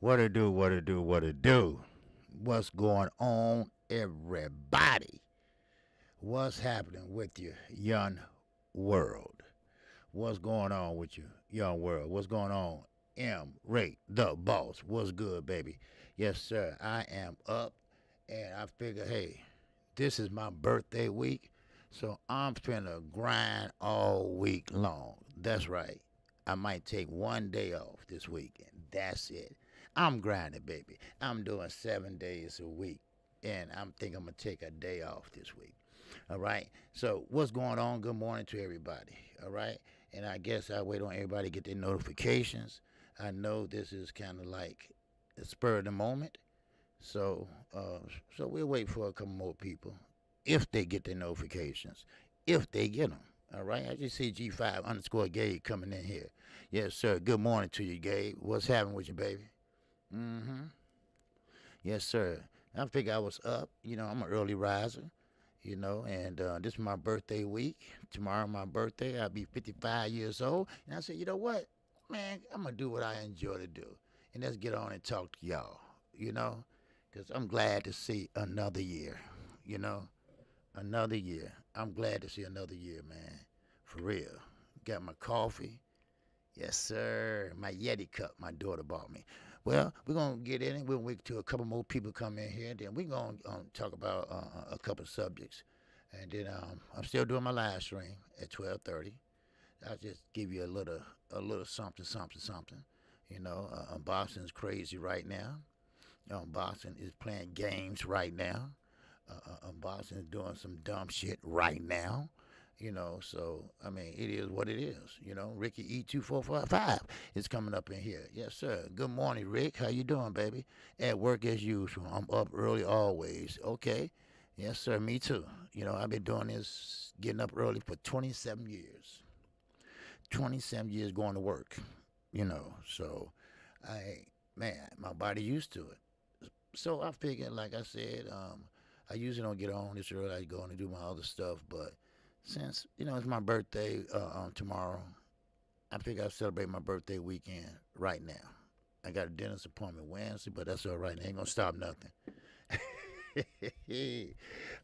What it do, what it do, what it do. What's going on, everybody? What's happening with your young world? What's going on with your young world? What's going on? Ray, the boss. What's good, baby? Yes, sir. I am up and I figure, hey, this is my birthday week, so I'm finna grind all week long. That's right. I might take one day off this week, and that's it. I'm grinding, baby. I'm doing 7 days a week, and I'm thinking I'm gonna take a day off this week. All right. So what's going on? Good morning to everybody. All right. And I guess I wait on everybody to get their notifications. I know this is kind of like the spur of the moment. So, uh, so we'll wait for a couple more people if they get their notifications, if they get them. All right, I just see G5 underscore Gabe coming in here. Yes, sir. Good morning to you, Gabe. What's happening with you, baby? Mm-hmm. Yes, sir. I figured I was up. I'm an early riser. And this is my birthday week. Tomorrow, my birthday. I'll be 55 years old. And I said, you know what, man, I'm gonna do what I enjoy to do, and let's get on and talk to y'all. You know, because I'm glad to see another year. You know, another year. I'm glad to see another year, man. For real. Got my coffee. Yes, sir. My Yeti cup my daughter bought me. Well, we're going to get in it. We'll wait till a couple more people come in here. Then we're going to talk about a couple of subjects. And then I'm still doing my live stream at 12:30. I'll just give you a little something, something, something. Boston's crazy right now. Boston is playing games right now. Boston is doing some dumb shit right now. So I mean, it is what it is. Ricky E2445 is coming up in here. Yes, sir. Good morning, Rick. How you doing, baby? At work as usual. I'm up early always. Okay. Yes, sir. Me too. I've been doing this, getting up early for 27 years. 27 years going to work. So I, man, my body used to it. So I figured, like I said, I usually don't get on this early. I go on and do my other stuff, but since it's my birthday tomorrow, I think I'll celebrate my birthday weekend right now. I got a dentist appointment Wednesday, but that's all right. I ain't gonna stop nothing.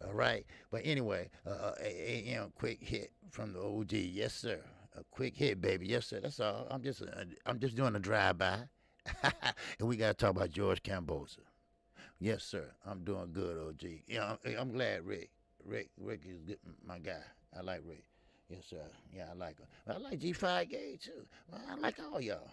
All right, but anyway, quick hit from the OG. Yes, sir. A quick hit, baby. Yes, sir. That's all. I'm just doing a drive by, and we gotta talk about George Kambosos. Yes, sir. I'm doing good, OG. I'm glad Rick is good, my guy. I like Rick. Yes, sir. Yeah, I like him. I like G5 Gay too. Well, I like all y'all.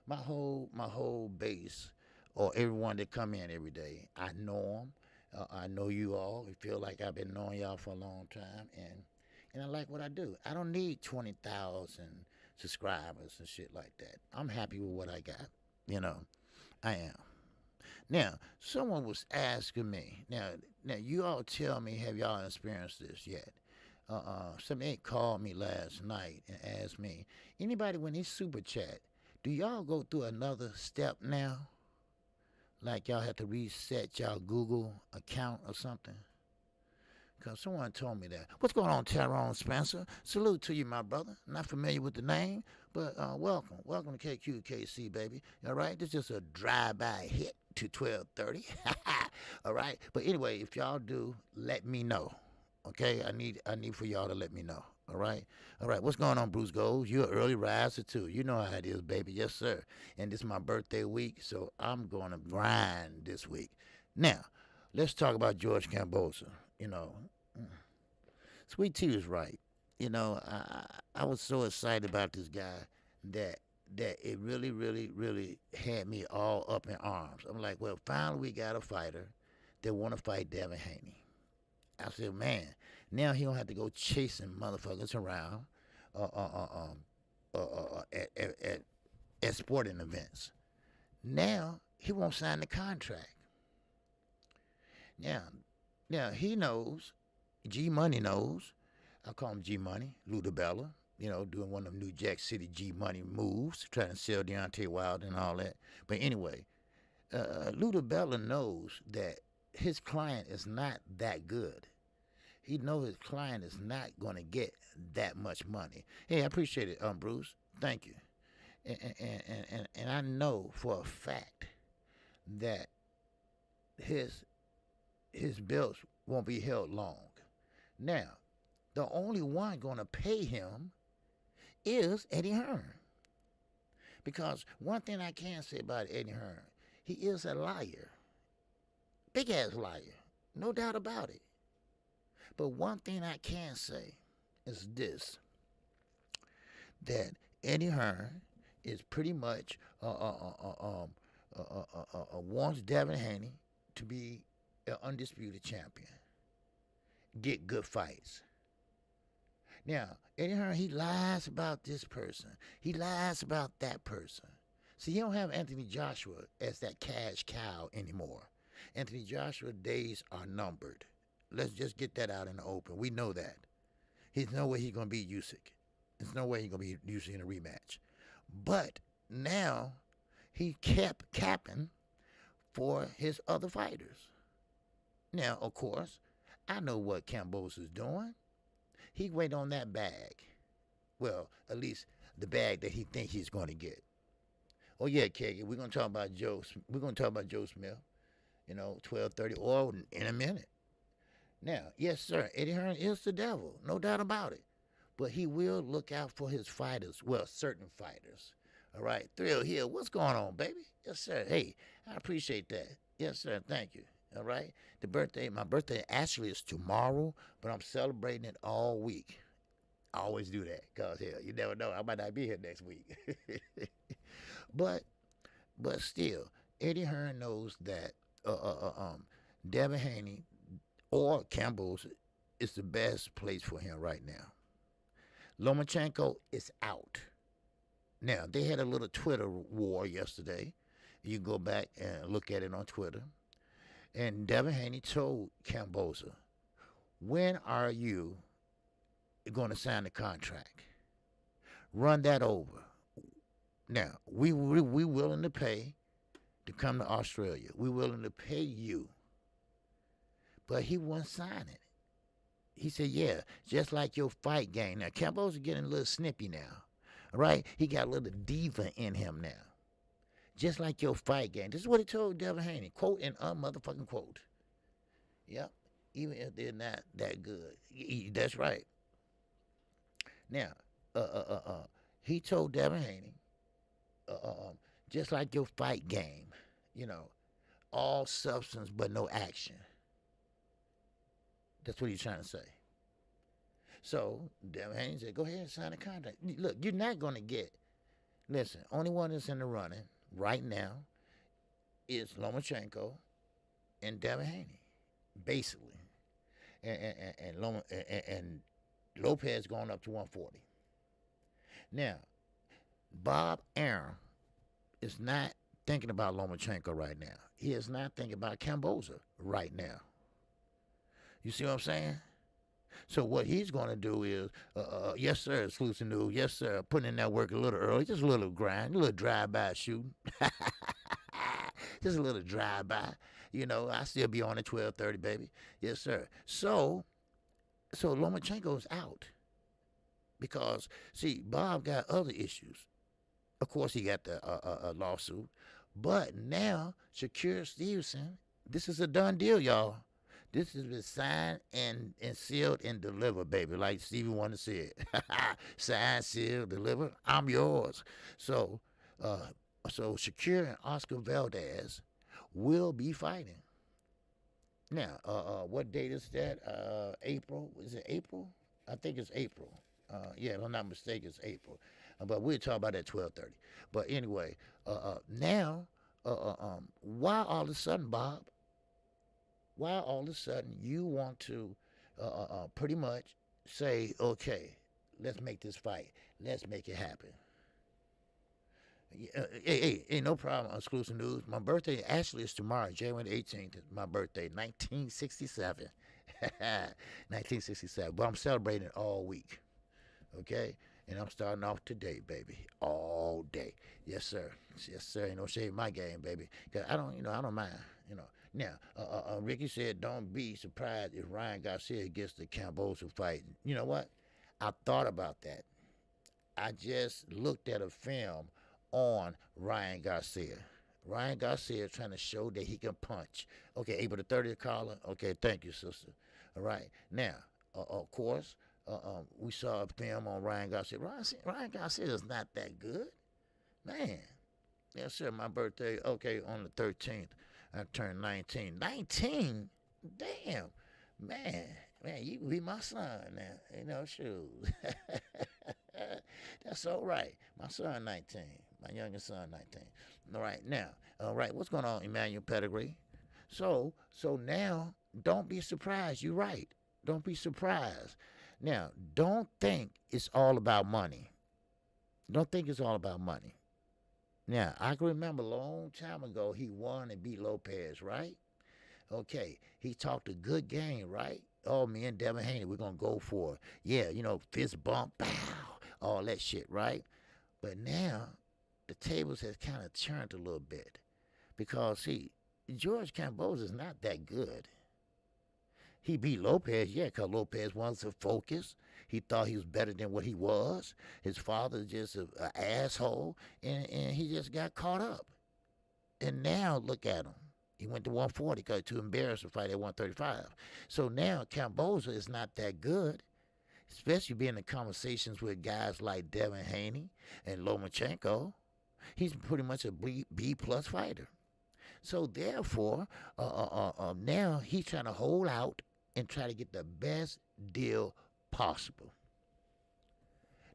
My whole base, or everyone that come in every day. I know them. I know you all. I feel like I've been knowing y'all for a long time, and I like what I do. I don't need 20,000 subscribers and shit like that. I'm happy with what I got. You know, I am. Now, someone was asking me. Now you all tell me, have y'all experienced this yet? Somebody called me last night and asked me, anybody when they super chat, do y'all go through another step now? Like y'all have to reset y'all Google account or something? Because someone told me that. What's going on, Tyrone Spencer? Salute to you, my brother. Not familiar with the name, but welcome. Welcome to KQKC, baby. All right? This is just a drive-by hit to 12:30. All right? But anyway, if y'all do, let me know. Okay? I need for y'all to let me know. All right? All right. What's going on, Bruce Gold? You're an early riser, too. You know how it is, baby. Yes, sir. And this is my birthday week, so I'm going to grind this week. Now, let's talk about George Kambosos. You know, Sweet Tea was right. I was so excited about this guy that that it really, really, really had me all up in arms. I'm like, well, finally we got a fighter that want to fight Devin Haney. I said, man, now he don't have to go chasing motherfuckers around uh, uh, uh, um, at sporting events. Now he won't sign the contract. Now, now he knows, G Money knows. I call him G Money, Ludabella. Doing one of them New Jack City G Money moves, trying to sell Deontay Wilder and all that. But anyway, Ludabella knows that his client is not that good. He knows his client is not going to get that much money. Hey, I appreciate it, Bruce. Thank you. And I know for a fact that his his belts won't be held long. Now, the only one going to pay him is Eddie Hearn. Because one thing I can say about Eddie Hearn, he is a liar. Big ass liar. No doubt about it. But one thing I can say is this, that Eddie Hearn is pretty much wants Devin Haney to be an undisputed champion. Get good fights. Now, Eddie Hearn, he lies about this person. He lies about that person. See, he don't have Anthony Joshua as that cash cow anymore. Anthony Joshua's days are numbered. Let's just get that out in the open. We know that. There's no way he's going to beat Usyk. There's no way he's going to beat Usyk in a rematch. But now he kept capping for his other fighters. Now, of course, I know what Kambosos is doing. He wait on that bag. Well, at least the bag that he thinks he's going to get. Oh yeah, KK, we're going to talk about Joe. We're going to talk about Joe Smith. 12:30 or in a minute. Now, yes, sir, Eddie Hearn is the devil, no doubt about it. But he will look out for his fighters. Well, certain fighters. All right, Thrill Hill, what's going on, baby? Yes, sir. Hey, I appreciate that. Yes, sir. Thank you. All right. My birthday actually is tomorrow, but I'm celebrating it all week. I always do that because hell, you never know. I might not be here next week. but still, Eddie Hearn knows that Devin Haney or Kambosos is the best place for him right now. Lomachenko is out. Now, they had a little Twitter war yesterday. You can go back and look at it on Twitter. And Devin Haney told Kambosos, when are you going to sign the contract? Run that over. Now, we willing to pay to come to Australia. We're willing to pay you. But he wouldn't sign it. He said, yeah, just like your fight game. Now, Kambosos is getting a little snippy now. All right? He got a little diva in him now. Just like your fight game. This is what he told Devin Haney. Quote and motherfucking quote. Yep. Even if they're not that good. That's right. Now, he told Devin Haney, just like your fight game, all substance but no action. That's what he's trying to say. So, Devin Haney said, go ahead and sign a contract. Look, you're not going to get, listen, only one that's in the running right now is Lomachenko and Devin Haney, basically. And Lopez going up to 140. Now, Bob Arum is not thinking about Lomachenko right now. He is not thinking about Kambosos right now. You see what I'm saying? So what he's going to do is, yes, sir, exclusive news. Yes, sir, putting in that work a little early. Just a little grind, a little drive-by shooting. Just a little drive-by. I still be on at 12:30, baby. Yes, sir. So Lomachenko's out. Because, see, Bob got other issues. Of course, he got the lawsuit. But now, Shakur Stevenson, this is a done deal, y'all. This has been signed and sealed and delivered, baby, like Stevie Wonder said. Signed, sealed, delivered. I'm yours. So Shakur and Oscar Valdez will be fighting. Now, what date is that? April? Is it April? I think it's April. Yeah, if I'm not mistaken, it's April. But we'll talk about that at 12:30. But anyway, now, why all of a sudden, Bob? Why all of a sudden you want to pretty much say, okay, let's make this fight. Let's make it happen. Hey, no problem. Exclusive news. My birthday actually is tomorrow, January 18th. Is my birthday, 1967. 1967. But I'm celebrating it all week. Okay? And I'm starting off today, baby. All day. Yes, sir. Yes, sir. Ain't no shame in my game, baby. Cause I don't mind. Now, Ricky said, don't be surprised if Ryan Garcia gets the Kambosos fight. You know what? I thought about that. I just looked at a film on Ryan Garcia. Ryan Garcia is trying to show that he can punch. Okay, April the 30th, caller. Okay, thank you, sister. All right. Now, of course, we saw a film on Ryan Garcia. Ryan Garcia is not that good. Man. Yes, sir. My birthday, okay, on the 13th. I turned 19. 19? Damn. Man, you can be my son now. You know, shoes. That's all right. My son 19. My youngest son 19. All right, now, all right, what's going on, Emmanuel Pedigree? So now, don't be surprised. You're right. Don't be surprised. Now, don't think it's all about money. Don't think it's all about money. Now, I can remember a long time ago he won and beat Lopez, right? Okay, he talked a good game, right? Oh, me and Devin Haney, we're going to go for it. Yeah, fist bump, pow, all that shit, right? But now, the tables has kind of turned a little bit. Because, see, George Kambosos is not that good. He beat Lopez, yeah, because Lopez wants to focus. He thought he was better than what he was. His father just an asshole, and he just got caught up. And now, look at him. He went to 140 because too embarrassed to fight at 135. So now, Kambosos is not that good, especially being in conversations with guys like Devin Haney and Lomachenko. He's pretty much a B-plus fighter. So therefore, now he's trying to hold out and try to get the best deal possible.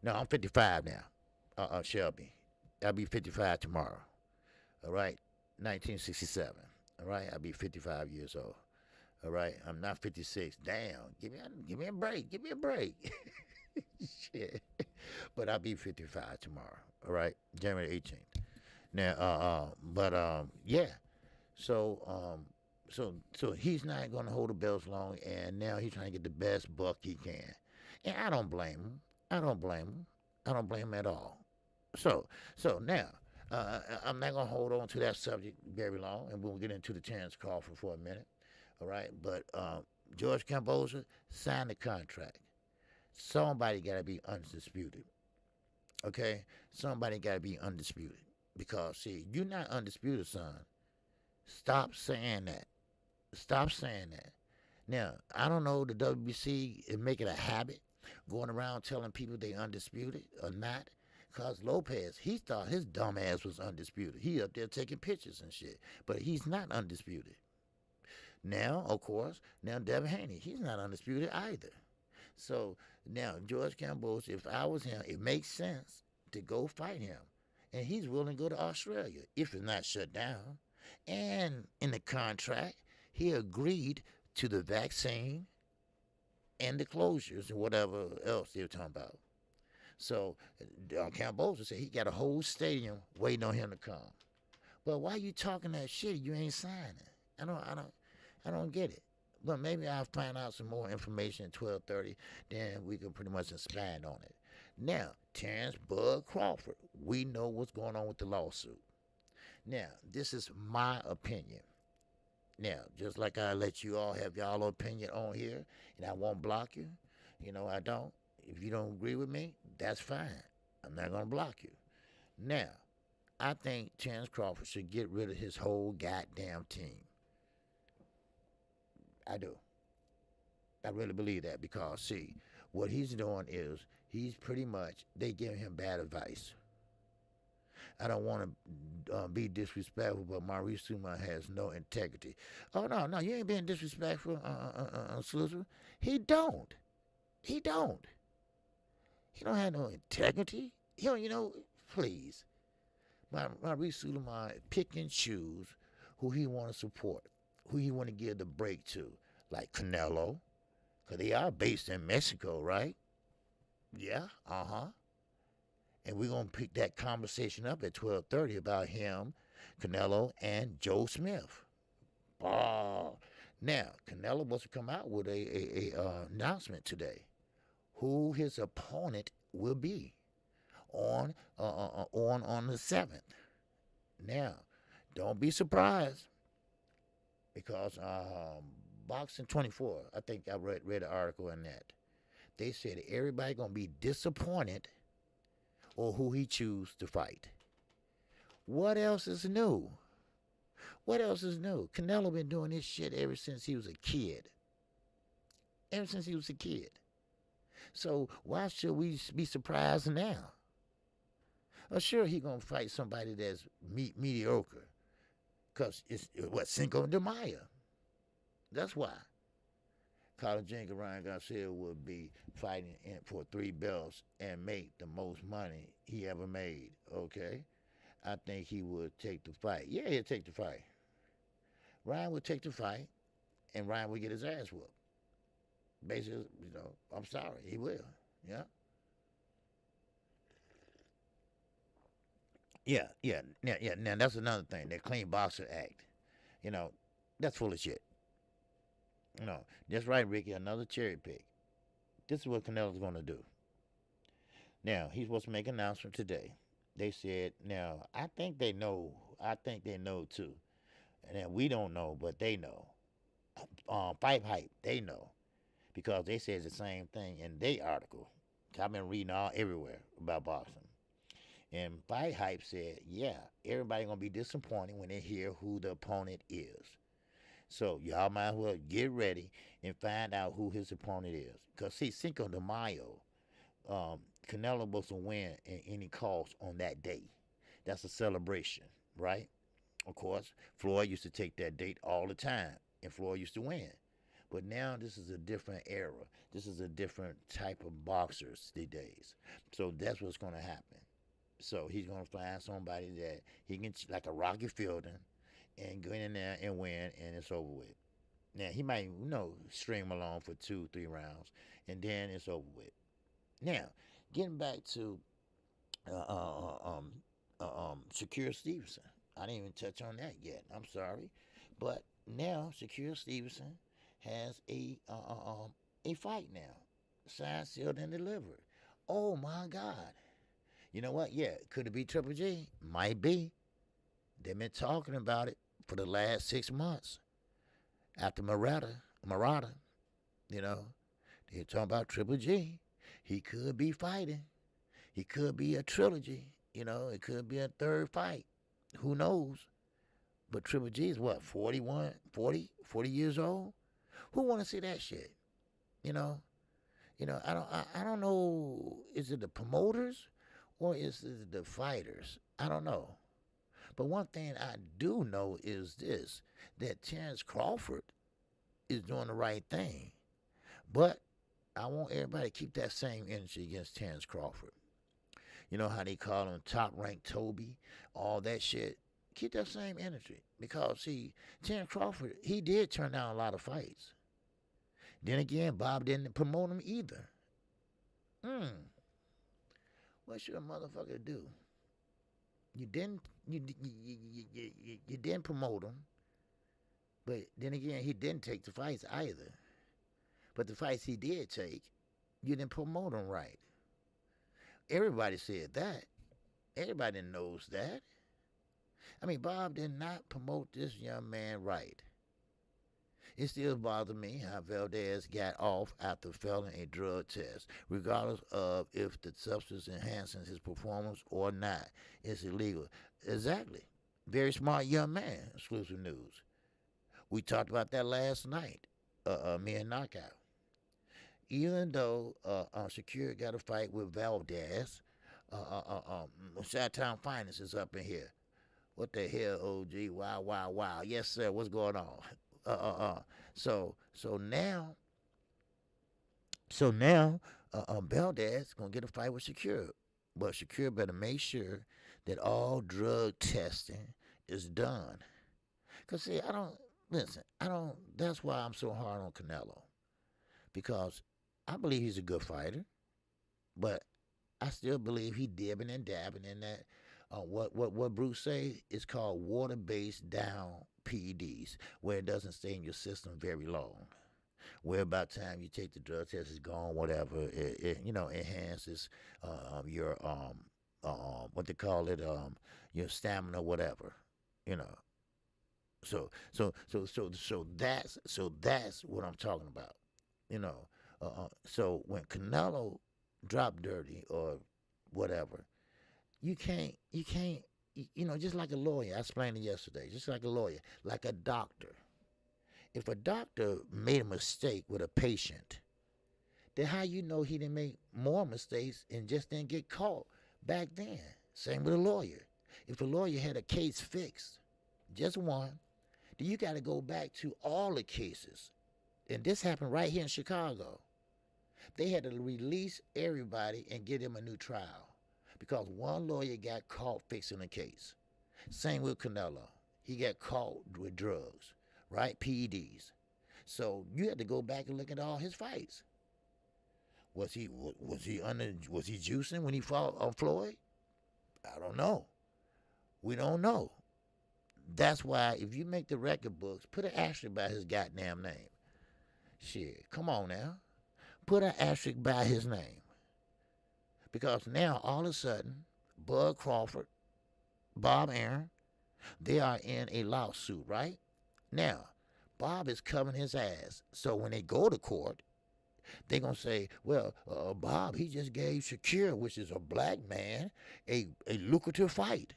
Now, I'm 55 now, Shelby. I'll be 55 tomorrow. All right? 1967. All right? I'll be 55 years old. All right? I'm not 56. Damn. Give me a break. Give me a break. Shit. But I'll be 55 tomorrow. All right? January 18th. Now, yeah. So he's not going to hold the belts long, and now he's trying to get the best buck he can. And I don't blame him. I don't blame him at all. So now, I'm not going to hold on to that subject very long, and we'll get into the Terence Crawford for a minute. All right? But George Kambosos signed the contract. Somebody got to be undisputed. Okay? Somebody got to be undisputed. Because, see, you're not undisputed, son. Stop saying that. Stop saying that. Now, I don't know the WBC is making a habit going around telling people they undisputed or not. Because Lopez, he thought his dumb ass was undisputed. He up there taking pictures and shit. But he's not undisputed. Now, of course, Devin Haney, he's not undisputed either. So now, George Kambosos, if I was him, it makes sense to go fight him. And he's willing to go to Australia if it's not shut down. And in the contract, he agreed to the vaccine and the closures and whatever else they were talking about. So Kambosos said he got a whole stadium waiting on him to come. But why you talking that shit? You ain't signing. I don't get it. But maybe I'll find out some more information at 12:30. Then we can pretty much expand on it. Now, Terence Bud Crawford. We know what's going on with the lawsuit. Now, this is my opinion. Now, just like I let you all have y'all opinion on here, and I won't block you. I don't. If you don't agree with me, that's fine. I'm not going to block you. Now, I think Terence Crawford should get rid of his whole goddamn team. I do. I really believe that because, see, what he's doing is he's pretty much, they giving him bad advice. I don't want to be disrespectful, but Maurice Suma has no integrity. Oh, no, you ain't being disrespectful, Solicitor. He don't. He don't have no integrity. Please. Maurice Suma pick and choose who he want to support, who he want to give the break to, like Canelo, because they are based in Mexico, right? Yeah, And we're going to pick that conversation up at 12:30 about him, Canelo, and Joe Smith. Now, Canelo wants to come out with a announcement today who his opponent will be on the 7th. Now, don't be surprised because Boxing 24, I think I read an article on that. They said everybody going to be disappointed or who he choose to fight. What else is new? What else is new? Canelo been doing this shit ever since he was a kid. Ever since he was a kid. So why should we be surprised now? Sure, he gonna fight somebody that's mediocre, cause it's what Cinco de Mayo. That's why. Colin Jenkins Ryan Garcia would be fighting for 3 belts and make the most money he ever made. Okay, I think he would take the fight. Yeah, he'll take the fight. Ryan would take the fight, and Ryan would get his ass whooped. Basically, I'm sorry, he will. Yeah. Yeah. Now that's another thing. That Clean Boxer Act. You know, that's full of shit. No, that's right, Ricky. Another cherry pick. This is what Canelo's gonna do. Now he's supposed to make an announcement today. They said, now I think they know. I think they know too. And we don't know, but they know. Fight hype, they know because they said the same thing in their article. I've been reading all everywhere about boxing. And Fight Hype said, yeah, everybody gonna be disappointed when they hear who the opponent is. So y'all might as well get ready and find out who his opponent is. Cause see, Cinco de Mayo, Canelo was to win at any cost on that day. That's a celebration, right? Of course, Floyd used to take that date all the time, and Floyd used to win. But now this is a different era. This is a different type of boxers these days. So that's what's going to happen. So he's going to find somebody that he can, like a Rocky Fielding, and go in there and win, and it's over with. Now, he might, string along for 2, 3 rounds, and then it's over with. Now, getting back to Shakur Stevenson. I didn't even touch on that yet. I'm sorry. But now, Shakur Stevenson has a fight now. Signed, sealed, and delivered. Oh, my God. You know what? Yeah, could it be Triple G? Might be. They've been talking about it for the last 6 months. After Murata, they're talking about Triple G. He could be fighting. He could be a trilogy. It could be a third fight. Who knows? But Triple G is what, 41, 40 years old? Who want to see that shit? I don't know. Is it the promoters or is it the fighters? I don't know. But one thing I do know is this, that Terence Crawford is doing the right thing. But I want everybody to keep that same energy against Terence Crawford. You know how they call him top ranked Toby, all that shit. Keep that same energy. Because, see, Terence Crawford, he did turn down a lot of fights. Then again, Bob didn't promote him either. What should a motherfucker do? You didn't promote him, but then again, he didn't take the fights either. But the fights he did take, you didn't promote him right. Everybody said that. Everybody knows that. I mean, Bob did not promote this young man right. It still bothers me how Valdez got off after failing a drug test, regardless of if the substance enhances his performance or not. It's illegal. Exactly. Very smart young man, exclusive news. We talked about that last night, me and Knockout. Even though Shakur got a fight with Valdez, Chi-Town Finance is up in here. What the hell, OG? Wow, wow, wow. Yes, sir. What's going on? So now, Valdez gonna get a fight with Shakur, but Shakur better make sure that all drug testing is done. Cause see, I don't listen. I don't. That's why I'm so hard on Canelo, because I believe he's a good fighter, but I still believe he dibbing and dabbing in that. What Bruce say is called water-based down PEDs, where it doesn't stay in your system very long. Where about time you take the drug test is gone, whatever. It enhances your what they call it, your stamina, whatever. You know. So that's what I'm talking about. So when Canelo dropped dirty or whatever, you can't just like a lawyer. I explained it yesterday. Just like a lawyer, like a doctor. If a doctor made a mistake with a patient, then how you know he didn't make more mistakes and just didn't get caught back then? Same with a lawyer. If a lawyer had a case fixed, just one, then you got to go back to all the cases. And this happened right here in Chicago. They had to release everybody and give them a new trial because one lawyer got caught fixing a case. Same with Canelo. He got caught with drugs, right? PEDs. So you had to go back and look at all his fights. Was he juicing when he fought on Floyd? I don't know. We don't know. That's why if you make the record books, put an asterisk by his goddamn name. Shit, come on now. Put an asterisk by his name. Because now, all of a sudden, Bud Crawford, Bob Arum, they are in a lawsuit, right? Now, Bob is covering his ass. So when they go to court, they're going to say, well, Bob, he just gave Shakur, which is a black man, a lucrative fight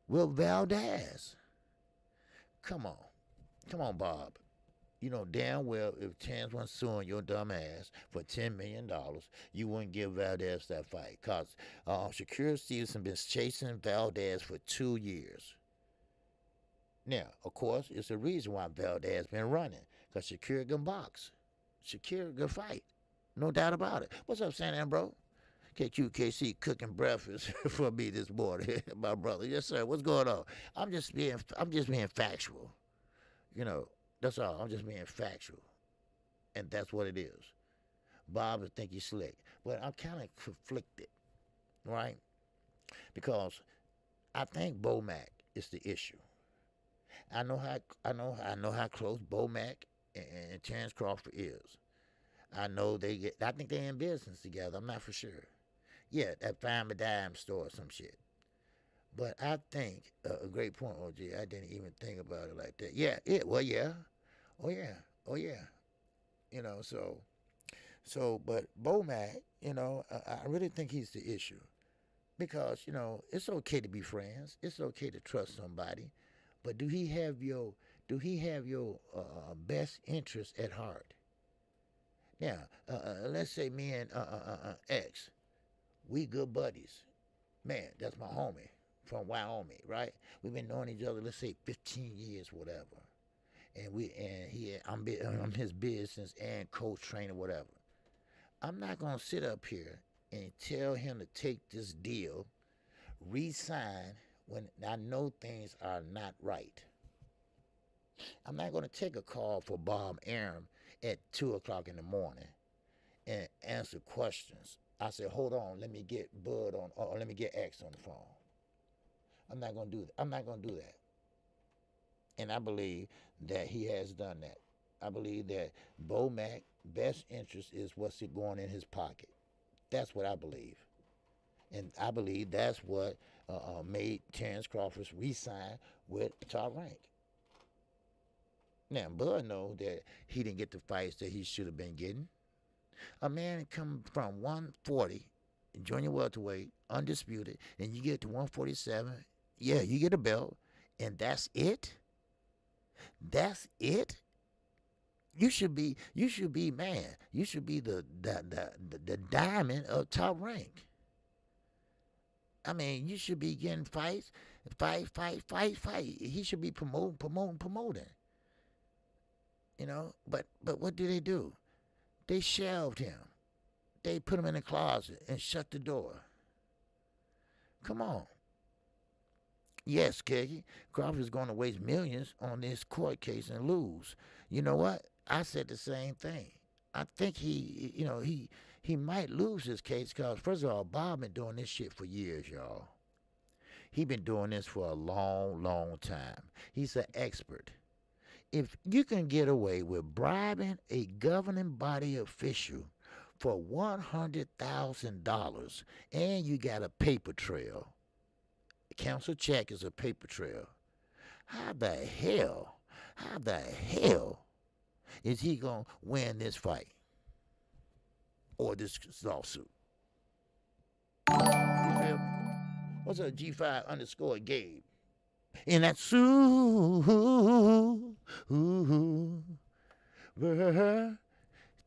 with Valdez. Come on. Come on, Bob. You know damn well if Terence was suing your dumb ass for $10 million, you wouldn't give Valdez that fight. Because Shakur Stevenson been chasing Valdez for 2 years. Now, of course, it's a reason why Valdez been running. Because Shakur can box. Shakur can fight. No doubt about it. What's up, San bro? KQKC cooking breakfast for me this morning, my brother. Yes, sir. What's going on? I'm just being factual. You know, that's all. I'm just being factual. And that's what it is. Bob would think he's slick. But I'm kind of conflicted, right? Because I think Bomac is the issue. I know how close Bomac and Terence Crawford is. I think they're in business together. I'm not for sure. Yeah, that Find a Dime store or some shit. But I think, a great point, OG, I didn't even think about it like that. Yeah. Oh, yeah. You know, but Bomac, I really think he's the issue. Because, it's okay to be friends. It's okay to trust somebody. But do he have your best interest at heart? Now, let's say me and X, we good buddies. Man, that's my homie from Wyoming, right? We've been knowing each other, let's say 15 years, whatever. I'm his business and coach, trainer, whatever. I'm not gonna sit up here and tell him to take this deal, re-sign when I know things are not right. I'm not gonna take a call for Bob Arum at 2:00 in the morning and answer questions. I said, hold on, let me get Bud on, or let me get X on the phone. I'm not gonna do that. And I believe that he has done that. I believe that Bomac best interest is what's going in his pocket. That's what I believe. And I believe that's what made Terence Crawford re-sign with Top Rank. Now, Bud knows that he didn't get the fights that he should have been getting. A man come from 140, junior welterweight, undisputed, and you get to 147, yeah, you get a belt, and that's it? That's it? You should be man. You should be the diamond of Top Rank. I mean, you should be getting fights, fight. He should be promoting. But what do? They shelved him. They put him in a closet and shut the door. Come on. Yes, Keggy, Crawford is going to waste millions on this court case and lose. You know what? I said the same thing. I think he might lose this case because, first of all, Bob been doing this shit for years, y'all. He been doing this for a long, long time. He's an expert. If you can get away with bribing a governing body official for $100,000 and you got a paper trail, council check is a paper trail, how the hell is he going to win this fight or this lawsuit? You feel me? What's up, G5 underscore Gabe? And that's ooh,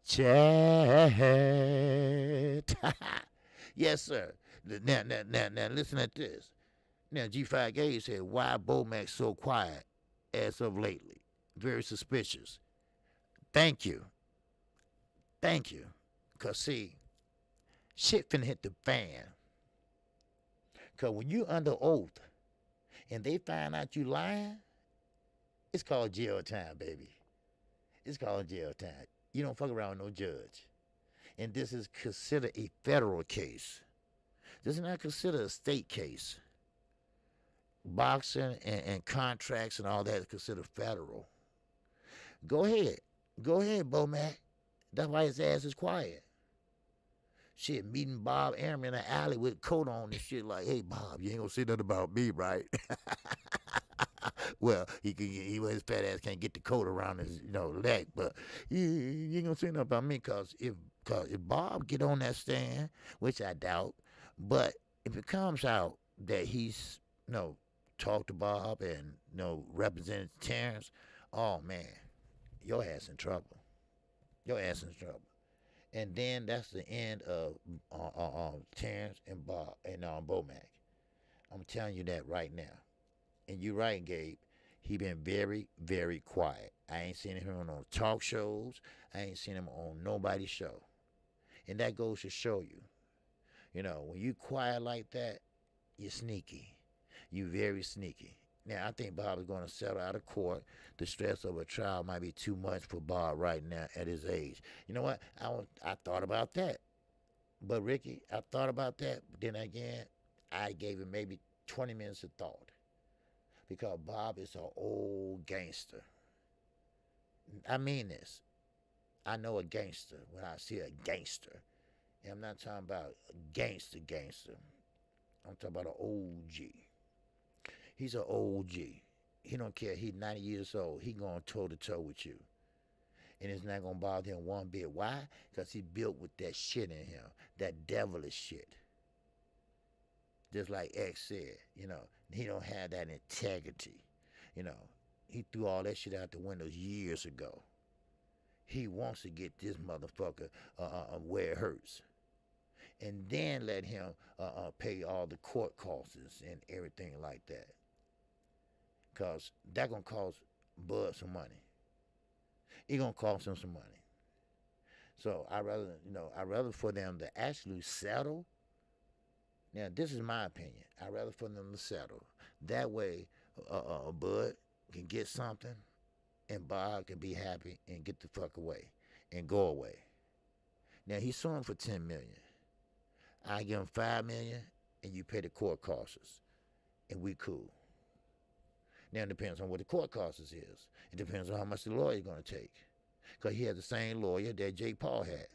chat. Yes, sir. Now, listen at this. Now, G5 Gabe said, why Bomac so quiet as of lately? Very suspicious. Thank you. Thank you. Because, see, shit finna hit the fan. Because when you under oath and they find out you lying, it's called jail time, baby. It's called jail time. You don't fuck around with no judge. And this is considered a federal case. This is not considered a state case. Boxing and contracts and all that is considered federal. Go ahead. Go ahead, Bomac. That's why his ass is quiet. Shit, meeting Bob Arum in the alley with a coat on and shit like, hey, Bob, you ain't gonna say nothing about me, right? Well, his fat ass can't get the coat around his leg, but you ain't gonna say nothing about me, cause if Bob get on that stand, which I doubt, but if it comes out that he's talked to Bob and represented Terence, oh man, your ass in trouble. Your ass in trouble. And then that's the end of Terence and Bob and Bomac. I'm telling you that right now. And you're right, Gabe. He been very, very quiet. I ain't seen him on no talk shows. I ain't seen him on nobody's show. And that goes to show you, when you quiet like that, you're sneaky. You very sneaky. Now, I think Bob is going to settle out of court. The stress of a trial might be too much for Bob right now at his age. You know what? I thought about that. But, Ricky, I thought about that. But then again, I gave him maybe 20 minutes of thought. Because Bob is an old gangster. I mean this. I know a gangster when I see a gangster. And I'm not talking about a gangster. I'm talking about an OG. He's an OG. He don't care. He's 90 years old. He going toe-to-toe with you. And it's not going to bother him one bit. Why? Because he built with that shit in him. That devilish shit. Just like X said, he don't have that integrity. He threw all that shit out the window years ago. He wants to get this motherfucker where it hurts. And then let him pay all the court costs and everything like that. Because that's going to cost Bud some money. It's going to cost him some money. So I'd rather for them to actually settle. Now, this is my opinion. I'd rather for them to settle. That way, Bud can get something, and Bob can be happy and get the fuck away and go away. Now, he's suing for $10 million. I give him $5 million, and you pay the court costs, and we cool. Now, it depends on what the court costs is. It depends on how much the lawyer's going to take. Because he has the same lawyer that Jake Paul had.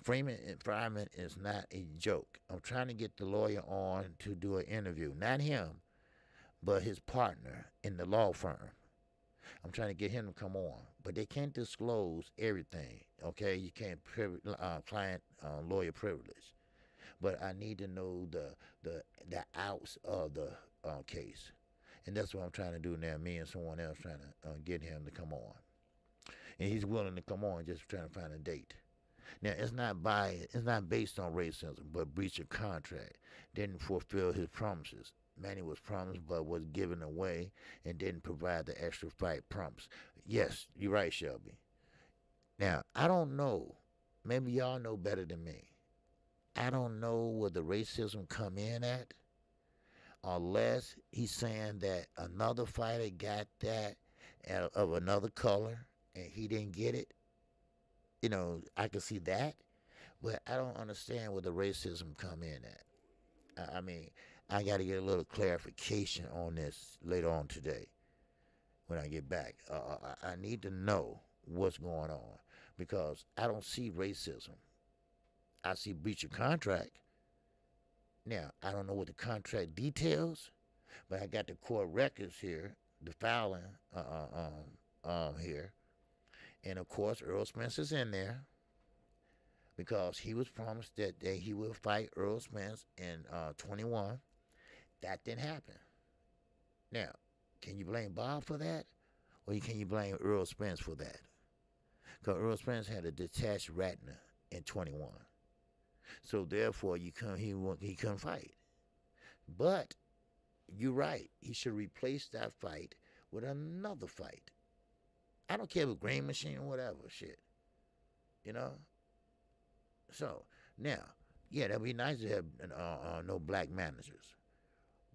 Freeman and Fryman is not a joke. I'm trying to get the lawyer on to do an interview. Not him, but his partner in the law firm. I'm trying to get him to come on. But they can't disclose everything, okay? You can't lawyer privilege. But I need to know the outs of the case. And that's what I'm trying to do now. Me and someone else trying to get him to come on. And he's willing to come on, just trying to find a date. Now, it's not based on racism, but breach of contract. Didn't fulfill his promises. Manny was promised but was given away and didn't provide the extra fight promise. Yes, you're right, Shelby. Now, I don't know. Maybe y'all know better than me. I don't know where the racism come in at, unless he's saying that another fighter got that of another color and he didn't get it. I can see that, but I don't understand where the racism come in at. I mean, I got to get a little clarification on this later on today when I get back. I need to know what's going on because I don't see racism. I see breach of contract. Now, I don't know what the contract details, but I got the court records here, the filing here. And, of course, Earl Spencer's in there. because he was promised that he would fight Earl Spence in 21. That didn't happen. Now, can you blame Bob for that? Or can you blame Earl Spence for that? Because Earl Spence had a detached retina in 21. So therefore, he couldn't fight. But you're right. He should replace that fight with another fight. I don't care if it's Green Machine or whatever, shit. You know? So, now, yeah, that'd be nice to have no black managers.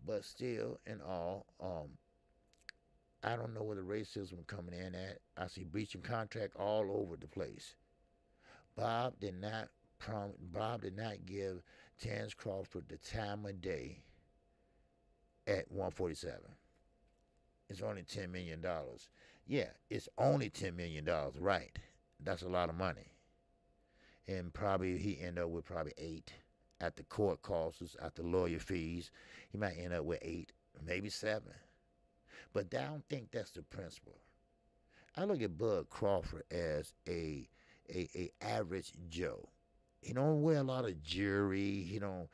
But still, in all, I don't know where the racism coming in at. I see breaching contract all over the place. Bob did not give Terence Crawford the time of day at 147. It's only $10 million. Yeah, it's only $10 million, right? That's a lot of money. And probably he end up with probably 8 at the court costs, at the lawyer fees. He might end up with 8, maybe 7. But I don't think that's the principle. I look at Bud Crawford as a average Joe. He don't wear a lot of jewelry. He don't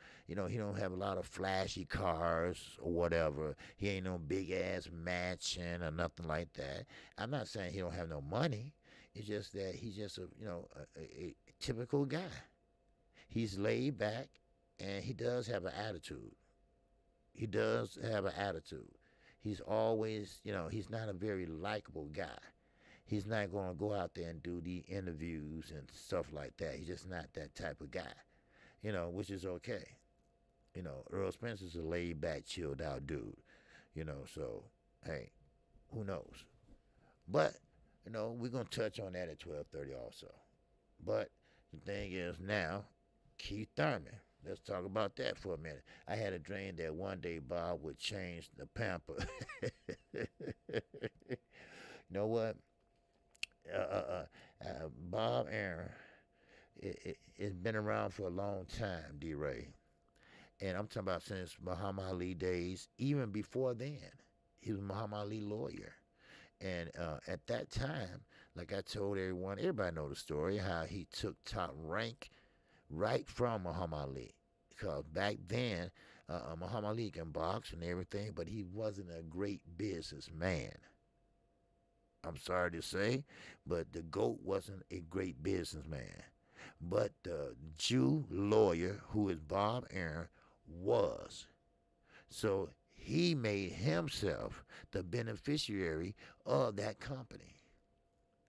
have a lot of flashy cars or whatever. He ain't no big ass mansion or nothing like that. I'm not saying he don't have no money. It's just that he's just a typical guy. He's laid back, and he does have an attitude. He does have an attitude. He's always, he's not a very likable guy. He's not going to go out there and do the interviews and stuff like that. He's just not that type of guy, which is okay. Earl Spencer's a laid back, chilled out dude, so, hey, who knows? But, we're going to touch on that at 12:30 also. But the thing is now, Keith Thurman. Let's talk about that for a minute. I had a dream that one day Bob would change the pamper. You know what? Bob Aaron, it's been around for a long time, D-Ray. And I'm talking about since Muhammad Ali days, even before then. He was Muhammad Ali lawyer. And at that time, like I told everybody know the story, how he took top rank right from Muhammad Ali. Because back then, Muhammad Ali can box and everything, but he wasn't a great businessman. I'm sorry to say, but the GOAT wasn't a great businessman. But the Jew lawyer, who is Bob Aaron, was. So he made himself the beneficiary of that company.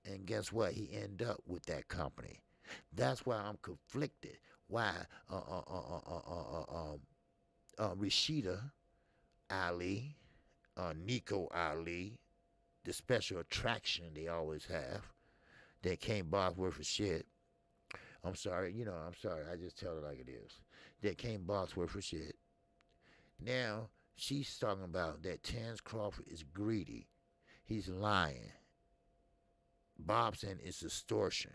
And guess what? He ended up with that company. That's why I'm conflicted. Why Rashida Ali, Nico Ali, the special attraction they always have, that can't box worth of shit. I'm sorry, I'm sorry. I just tell it like it is. That can't box worth of shit. Now she's talking about that Terence Crawford is greedy. He's lying. Bob saying it's extortion.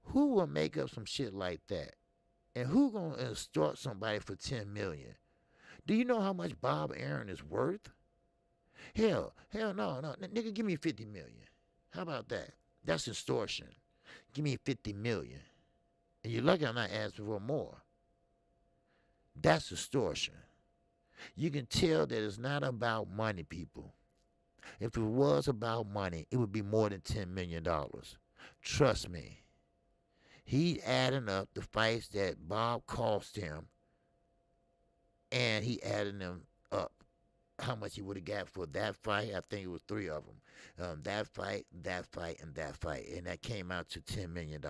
Who will make up some shit like that? And who gonna extort somebody for $10 million? Do you know how much Bob Aaron is worth? Hell no. Nigga, give me $50 million. How about that? That's extortion. Give me $50 million. And you're lucky I'm not asking for more. That's extortion. You can tell that it's not about money, people. If it was about money, it would be more than $10 million. Trust me. He adding up the fights that Bob cost him, and he adding them up. How much he would have got for that fight? I think it was 3 of them. That fight, and that fight. And that came out to $10 million.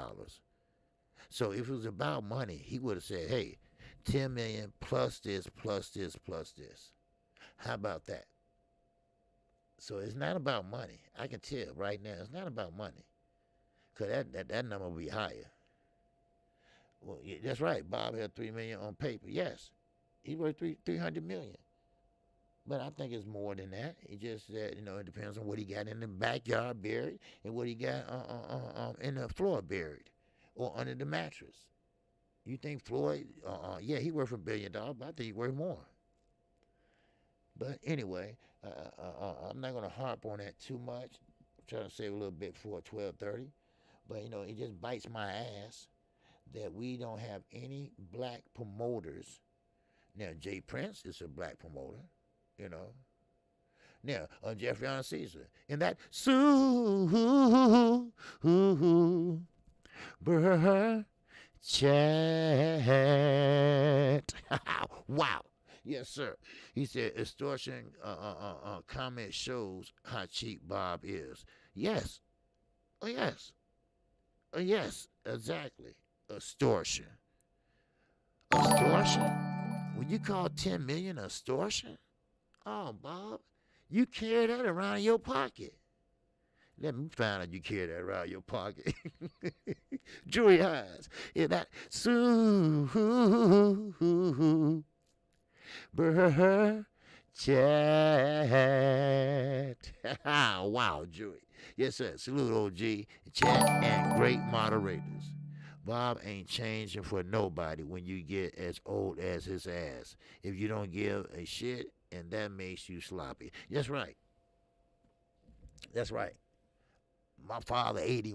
So if it was about money, he would have said, hey, $10 million plus this, plus this, plus this. How about that? So it's not about money. I can tell right now, it's not about money. Because that number will be higher. Well, yeah, that's right. Bob had $3 million on paper. Yes, he worth $300 million. But I think it's more than that. It just that it depends on what he got in the backyard buried and what he got in the floor buried or under the mattress. You think Floyd? Yeah, he worth $1 billion, but I think he worth more. But anyway, I'm not gonna harp on that too much. I'm trying to save a little bit for 12:30. But it just bites my ass that we don't have any black promoters. Now, Jay Prince is a black promoter, you know. Now, Jeffrey on Caesar. In that super chat. Wow. Yes, sir. He said extortion comment shows how cheap Bob is. Yes. Oh, yes. Oh, yes. Exactly. Extortion. Extortion? When you call 10 million extortion? Oh, Bob, you carry that around in your pocket. Let me find out you carry that around your pocket. Julie Hines. Yeah, that super chat. Wow, Julie. Yes, sir. Salute, OG, chat, and great moderators. Bob ain't changing for nobody when you get as old as his ass. If you don't give a shit, and that makes you sloppy. That's right. That's right. My father 80,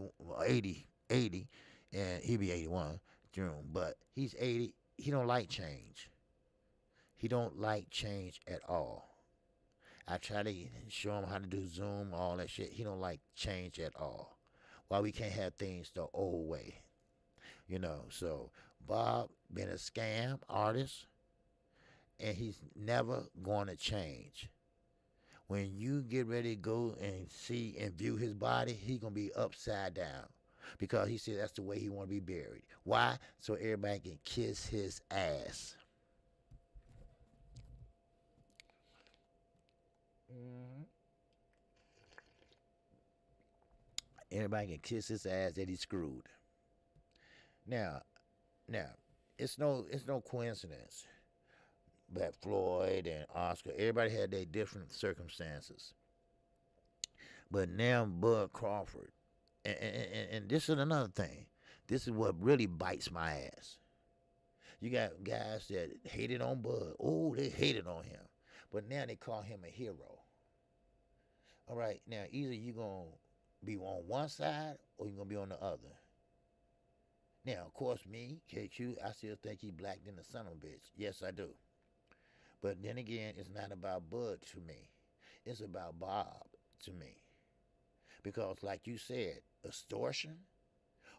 and he be 81 June, but he's 80. He don't like change. He don't like change at all. I try to show him how to do Zoom, all that shit. He don't like change at all. Why we can't have things the old way, you know? So Bob been a scam artist, and he's never going to change. When you get ready to go and see and view his body, he gonna be upside down, because he said that's the way he want to be buried. Why? So everybody can kiss his ass. Mm-hmm. Everybody can kiss his ass that he's screwed. Now, now, it's no coincidence that Floyd and Oscar, everybody had their different circumstances. But now Bud Crawford, and this is another thing. This is what really bites my ass. You got guys that hated on Bud. Oh, they hated on him. But now they call him a hero. All right, now either you going to be on one side or you're going to be on the other. Now, of course, me, KQ, I still think he black than the son of a bitch. Yes, I do. But then again, it's not about Bud to me. It's about Bob to me. Because, like you said, extortion?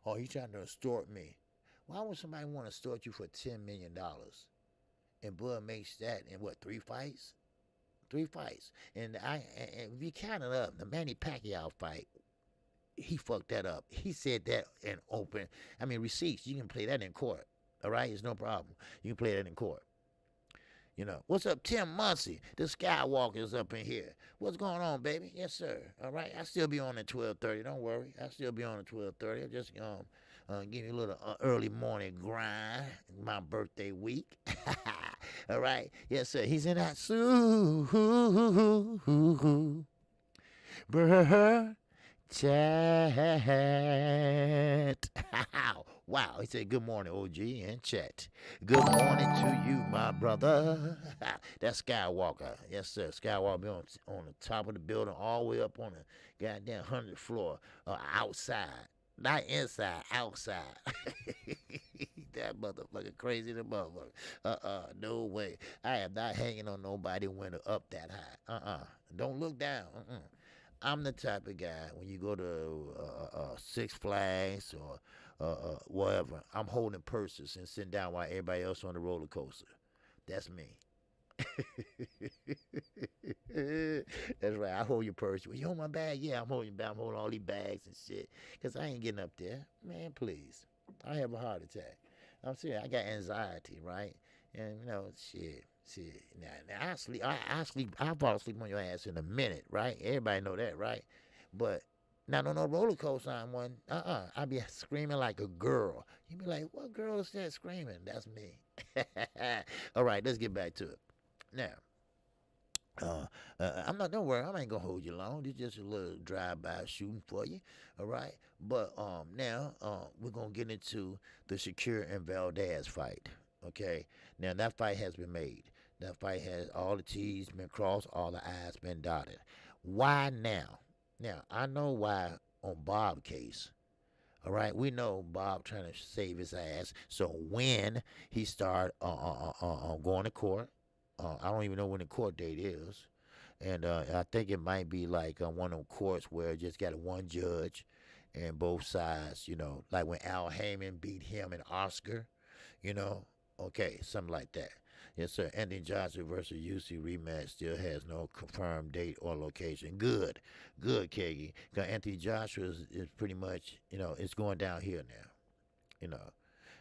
Oh, he trying to extort me. Why would somebody want to extort you for $10 million? And Bud makes that in what, 3 fights? 3 fights. And if you count it up, the Manny Pacquiao fight, he fucked that up. He said that in open. I mean, receipts, you can play that in court. All right? It's no problem. You can play that in court. You know, what's up, Tim Muncie? The Skywalker's up in here. What's going on, baby? Yes, sir. All right, I still be on at 12:30. Don't worry, I still be on at 12:30. I just give you a little early morning grind. My birthday week. All right, yes, sir. He's in that chat. Wow, he said, good morning, OG and chat. Good morning to you, my brother. That's Skywalker. Yes, sir. Skywalker be on the top of the building, all the way up on the goddamn 100th floor, outside. Not inside, outside. That motherfucker crazy, the motherfucker. No way. I am not hanging on nobody window up that high. Don't look down. I'm the type of guy, when you go to Six Flags or whatever, I'm holding purses and sitting down while everybody else on the roller coaster. That's me. That's right. I hold your purse. Well, you hold my bag? Yeah, I'm holding your bag. I'm holding all these bags and shit. Because I ain't getting up there. Man, please. I have a heart attack. I'm serious. I got anxiety, right? And, shit. Now I sleep. I sleep. I fall asleep on your ass in a minute, right? Everybody know that, right? But not on no roller coaster on one. I be screaming like a girl. You be like, what girl is that screaming? That's me. All right, let's get back to it. Now, I'm not. Don't worry. I ain't gonna hold you long. It's just a little drive-by shooting for you. All right. But now we're gonna get into the Shakur and Valdez fight. Okay. Now that fight has been made. That fight has all the T's been crossed, all the I's been dotted. Why now? Now, I know why on Bob's case, All right, we know Bob trying to save his ass. So when he started going to court, I don't even know when the court date is, and I think it might be like one of them courts where it just got one judge, and both sides, like when Al Heyman beat him in Oscar, you know, okay, something like that. Yes, sir. Anthony Johnson versus UC rematch still has no confirmed date or location. Good, good, Keggy. Because Anthony Joshua is pretty much, it's going down here now, you know.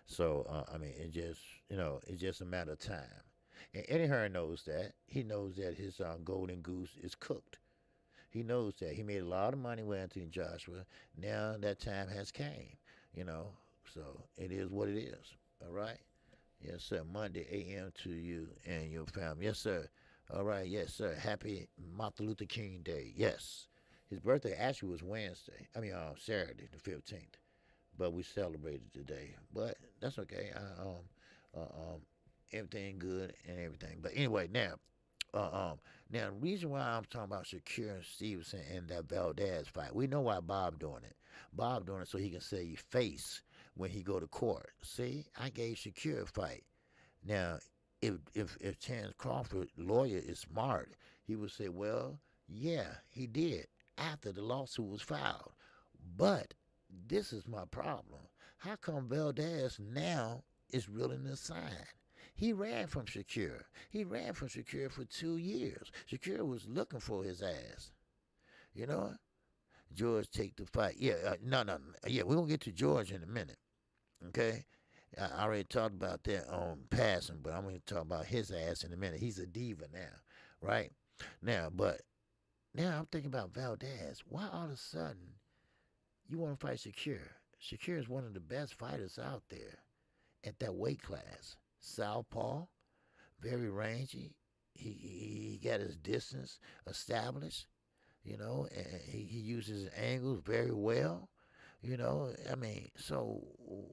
So, I mean, it's just a matter of time. And Eddie Hearn knows that. He knows that his golden goose is cooked. He knows that. He made a lot of money with Anthony Joshua. Now that time has came, you know. So it is what it is. All right. Yes, sir. Monday a.m. to you and your family. Yes, sir. All right. Yes, sir. Happy Martin Luther King Day. Yes. His birthday actually was Wednesday. I mean, Saturday, the 15th. But we celebrated today. But that's okay. Everything good and everything. But anyway, now the reason why I'm talking about Shakur Stevenson and that Valdez fight, we know why Bob doing it. Bob doing it so he can save face when he go to court. See, I gave Shakur a fight. Now, if Terence Crawford lawyer is smart, he would say, well, yeah, he did after the lawsuit was filed. But this is my problem. How come Valdez now is willing to sign? He ran from Shakur. He ran from Shakur for 2 years. Shakur was looking for his ass. You know? George take the fight. Yeah, no. Yeah, we're going to get to George in a minute. Okay? I already talked about that on passing, but I'm going to talk about his ass in a minute. He's a diva now, right? Now I'm thinking about Valdez. Why all of a sudden you want to fight Shakur? Shakur is one of the best fighters out there at that weight class. Southpaw, very rangy. He got his distance established, and he uses his angles very well. I mean, so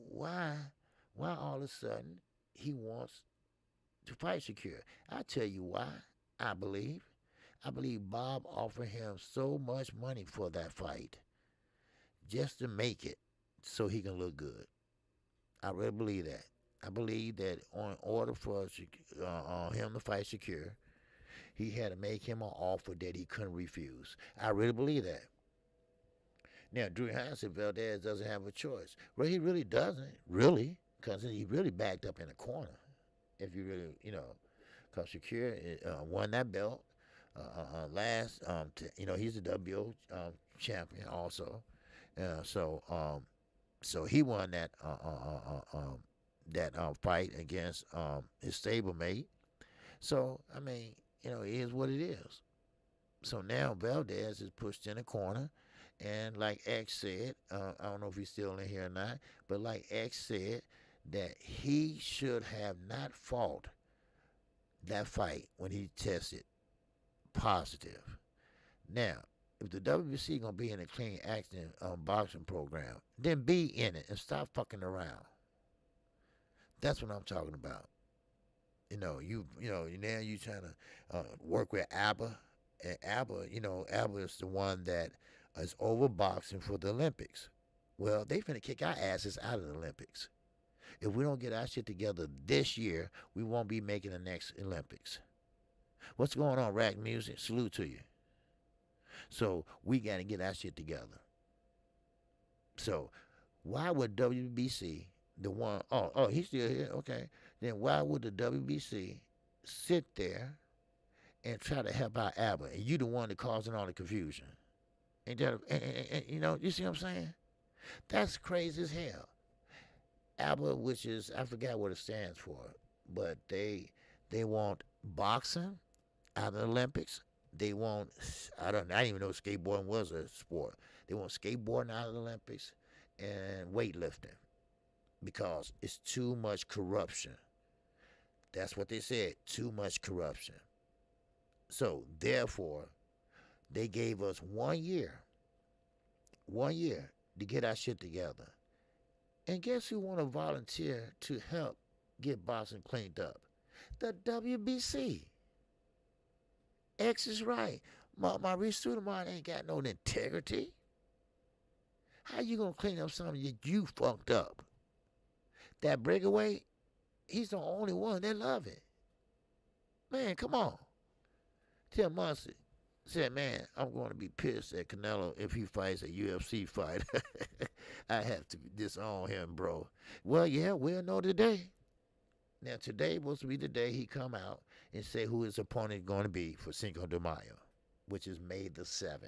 why all of a sudden he wants to fight Shakur? I tell you why. I believe Bob offered him so much money for that fight just to make it so he can look good. I really believe that. I believe that in order for him to fight Shakur, he had to make him an offer that he couldn't refuse. I really believe that. Now, Drew Hansen Valdez doesn't have a choice. Well, he really doesn't, really, because he really backed up in a corner. If you really, because Shakur won that belt last. He's the WO champion also. So he won that fight against his stablemate. So I mean, it is what it is. So now Valdez is pushed in a corner, and like X said, I don't know if he's still in here or not, but like X said, that he should have not fought that fight when he tested positive. Now, if the WBC gonna be in a clean action boxing program, then be in it and stop fucking around. That's what I'm talking about. Now you trying to work with ABBA, and ABBA is the one that is over boxing for the Olympics. Well, they finna kick our asses out of the Olympics. If we don't get our shit together this year, we won't be making the next Olympics. What's going on, Rack Music? Salute to you. So we got to get our shit together. So why would WBC, the one, he's still here, okay. Then why would the WBC sit there and try to help out ABBA, and you the one that causing all the confusion? And you see what I'm saying? That's crazy as hell. ABBA, which is, I forgot what it stands for, but they want boxing out of the Olympics. They want, I didn't even know skateboarding was a sport. They want skateboarding out of the Olympics and weightlifting because it's too much corruption. That's what they said, too much corruption. So, therefore, they gave us 1 year to get our shit together. And guess who want to volunteer to help get boxing cleaned up? The WBC. X is right. Maurice Studemont ain't got no integrity. How you gonna clean up something that you fucked up? That breakaway, he's the only one that love it. Man, come on. Tell Muncie. Said, man, I'm going to be pissed at Canelo if he fights a UFC fight. I have to disown him, bro. Well, yeah, we'll know today. Now, today was to be the day he come out and say who his opponent is going to be for Cinco de Mayo, which is May the 7th.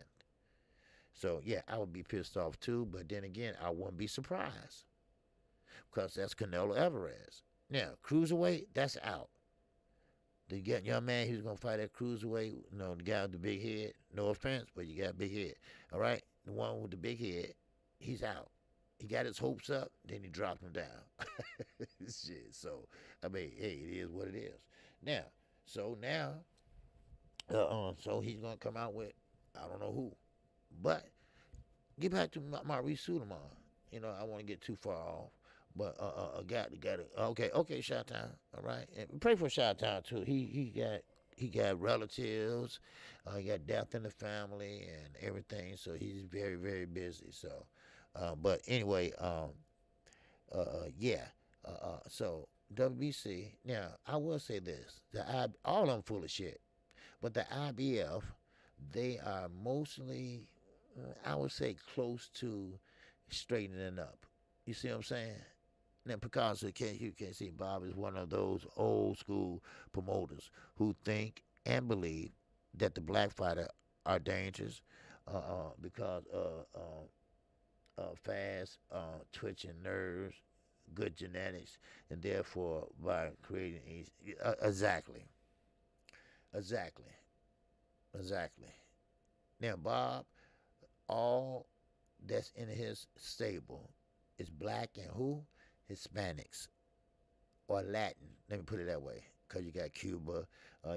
So, yeah, I would be pissed off too, but then again, I wouldn't be surprised because that's Canelo Alvarez. Now, cruiserweight, that's out. The young man who's going to fight at cruiserweight, the guy with the big head, no offense, but you got a big head, all right? The one with the big head, he's out. He got his hopes up, then he dropped them down. Shit, so, I mean, hey, it is what it is. Now, so he's going to come out with, I don't know who. But, get back to Maurice Suleiman. I want to get too far off. But got it. Okay, Shot Town. All right, and pray for Shot Town too. He got relatives. He got death in the family and everything. So he's very very busy. So, but anyway, yeah. So WBC. Now I will say this: all of them full of shit, but the IBF, they are mostly, I would say, close to straightening up. You see what I'm saying? Now, because of KQKC, Bob is one of those old school promoters who think and believe that the black fighter are dangerous because of fast, twitching nerves, good genetics, and therefore by creating exactly. Now, Bob, all that's in his stable is black and who? Hispanics or Latin. Let me put it that way, because you got Cuba,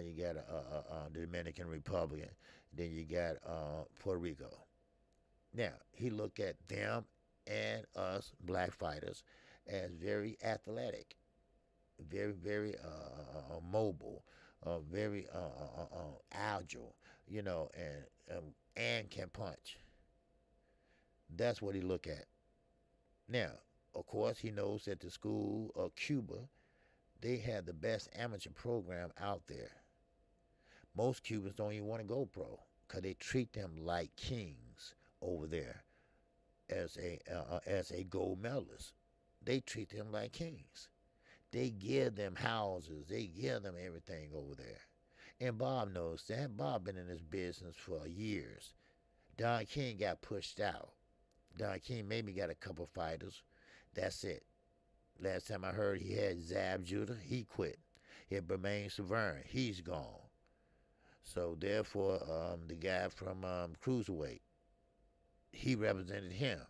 you got the Dominican Republic, then you got Puerto Rico. Now he looked at them and us black fighters as very athletic, very very mobile, very agile, and can punch. That's what he look at. Now, of course, he knows that the school of Cuba, they have the best amateur program out there. Most Cubans don't even want to go pro because they treat them like kings over there as a gold medalist. They treat them like kings. They give them houses. They give them everything over there. And Bob knows that. Bob been in this business for years. Don King got pushed out. Don King maybe got a couple fighters. That's it. Last time I heard he had Zab Judah, he quit. He had Bermain Severn, he's gone. So therefore, the guy from Cruiserweight, he represented him.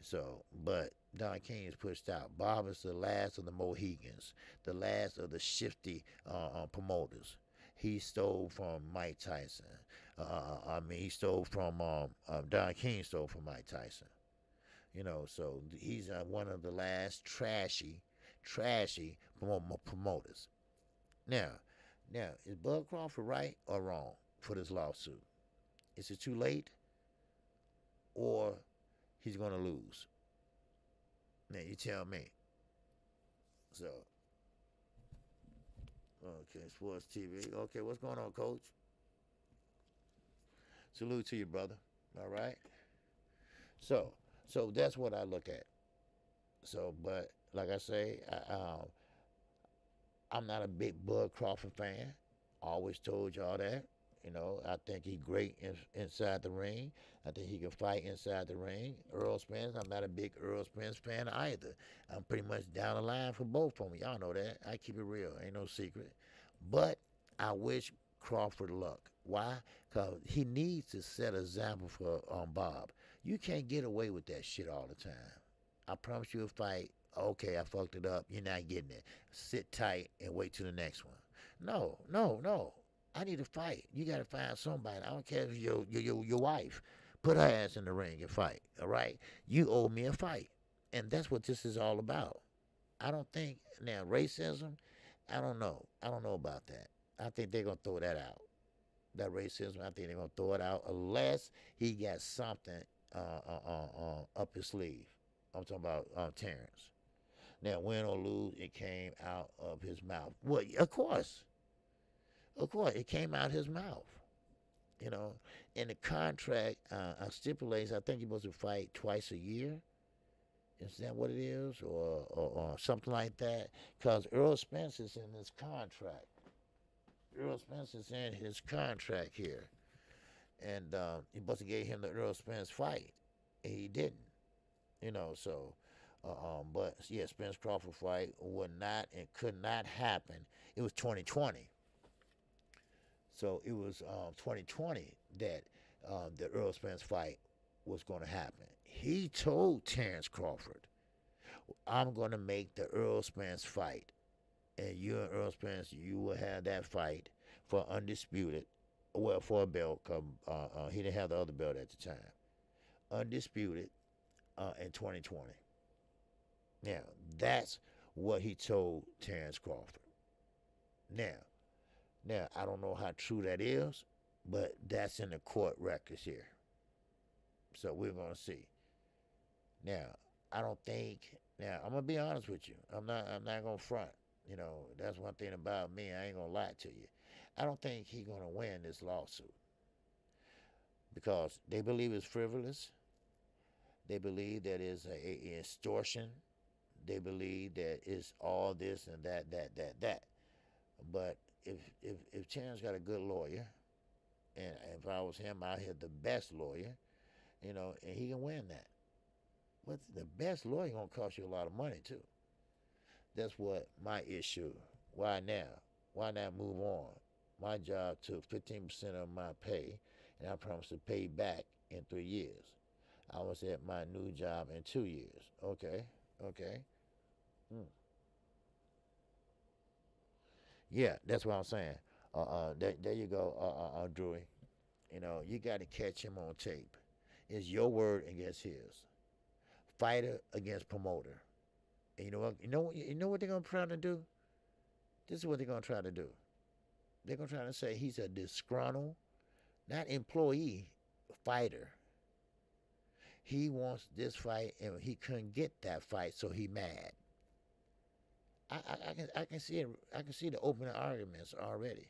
So, but Don King is pushed out. Bob is the last of the Mohegans, the last of the shifty promoters. He stole from Mike Tyson. He stole from Don King stole from Mike Tyson. So he's one of the last trashy promoters. Now, is Bud Crawford right or wrong for this lawsuit? Is it too late, or he's going to lose? Now you tell me. So, okay, sports TV. Okay, what's going on, Coach? Salute to you, brother. All right. So that's what I look at. So, but like I say, I'm not a big Bud Crawford fan. Always told y'all that. I think he's great inside the ring. I think he can fight inside the ring. Earl Spence, I'm not a big Earl Spence fan either. I'm pretty much down the line for both of them. Y'all know that. I keep it real. Ain't no secret. But I wish Crawford luck. Why? Because he needs to set an example for Bob. You can't get away with that shit all the time. I promise you a fight. Okay, I fucked it up. You're not getting it. Sit tight and wait till the next one. No. I need to fight. You got to find somebody. I don't care if your wife. Put her ass in the ring and fight. All right? You owe me a fight. And that's what this is all about. I don't think, now, racism, I don't know. I don't know about that. I think they're going to throw that out. That racism, I think they're going to throw it out unless he got something up his sleeve. I'm talking about Terrence. Now, win or lose, it came out of his mouth. Well, of course, it came out his mouth. You know, and the contract stipulates, I think you're supposed to fight twice a year. Is that what it is, or something like that? Because Earl Spence is in his contract. Earl Spence is in his contract here, and he supposed to gave him the Earl Spence fight, and he didn't. You know, so. But yeah, Spence Crawford fight would not and could not happen. It was 2020, so it was 2020 that the Earl Spence fight was going to happen. He told Terence Crawford, "I'm going to make the Earl Spence fight, and you and Earl Spence, you will have that fight for undisputed, well, for a belt. Cause he didn't have the other belt at the time, undisputed in 2020." Now that's what he told Terence Crawford. Now I don't know how true that is, but that's in the court records here. So we're gonna see. Now, I don't think. Now, I'm gonna be honest with you. I'm not gonna front. You know, that's one thing about me. I ain't gonna lie to you. I don't think he's gonna win this lawsuit because they believe it's frivolous. They believe that it's a extortion. They believe that it's all this and that. But if Terrence got a good lawyer, and if I was him, I'd hit the best lawyer. You know, and he can win that. But the best lawyer gonna cost you a lot of money too. That's what my issue. Why now? Why not move on? My job took 15% of my pay, and I promised to pay back in 3 years. I was at my new job in 2 years. Okay, okay. Hmm. Yeah, that's what I'm saying. There you go, Drewy. You know, you got to catch him on tape. It's your word against his. Fighter against promoter. And you know what? You know what they're gonna try to do? This is what they're gonna try to do. They're gonna try to say he's a disgruntled, not employee, fighter. He wants this fight and he couldn't get that fight, so he mad. I can see it. I can see the opening arguments already.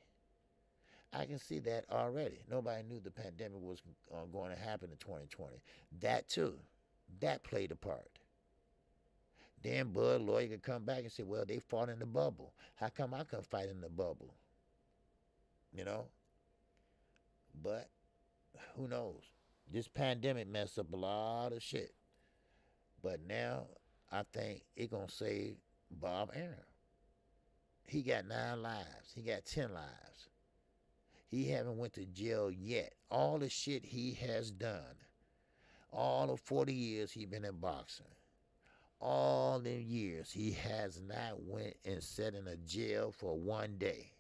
I can see that already. Nobody knew the pandemic was going to happen in 2020. That too, that played a part. Then Bud lawyer could come back and say, "Well, they fought in the bubble. How come I couldn't fight in the bubble?" You know. But who knows? This pandemic messed up a lot of shit. But now I think it gonna save Bob Aaron. He got 9 lives. He got 10 lives. He haven't went to jail yet. All the shit he has done, all the 40 years he been in boxing, all the years he has not went and sat in a jail for one day.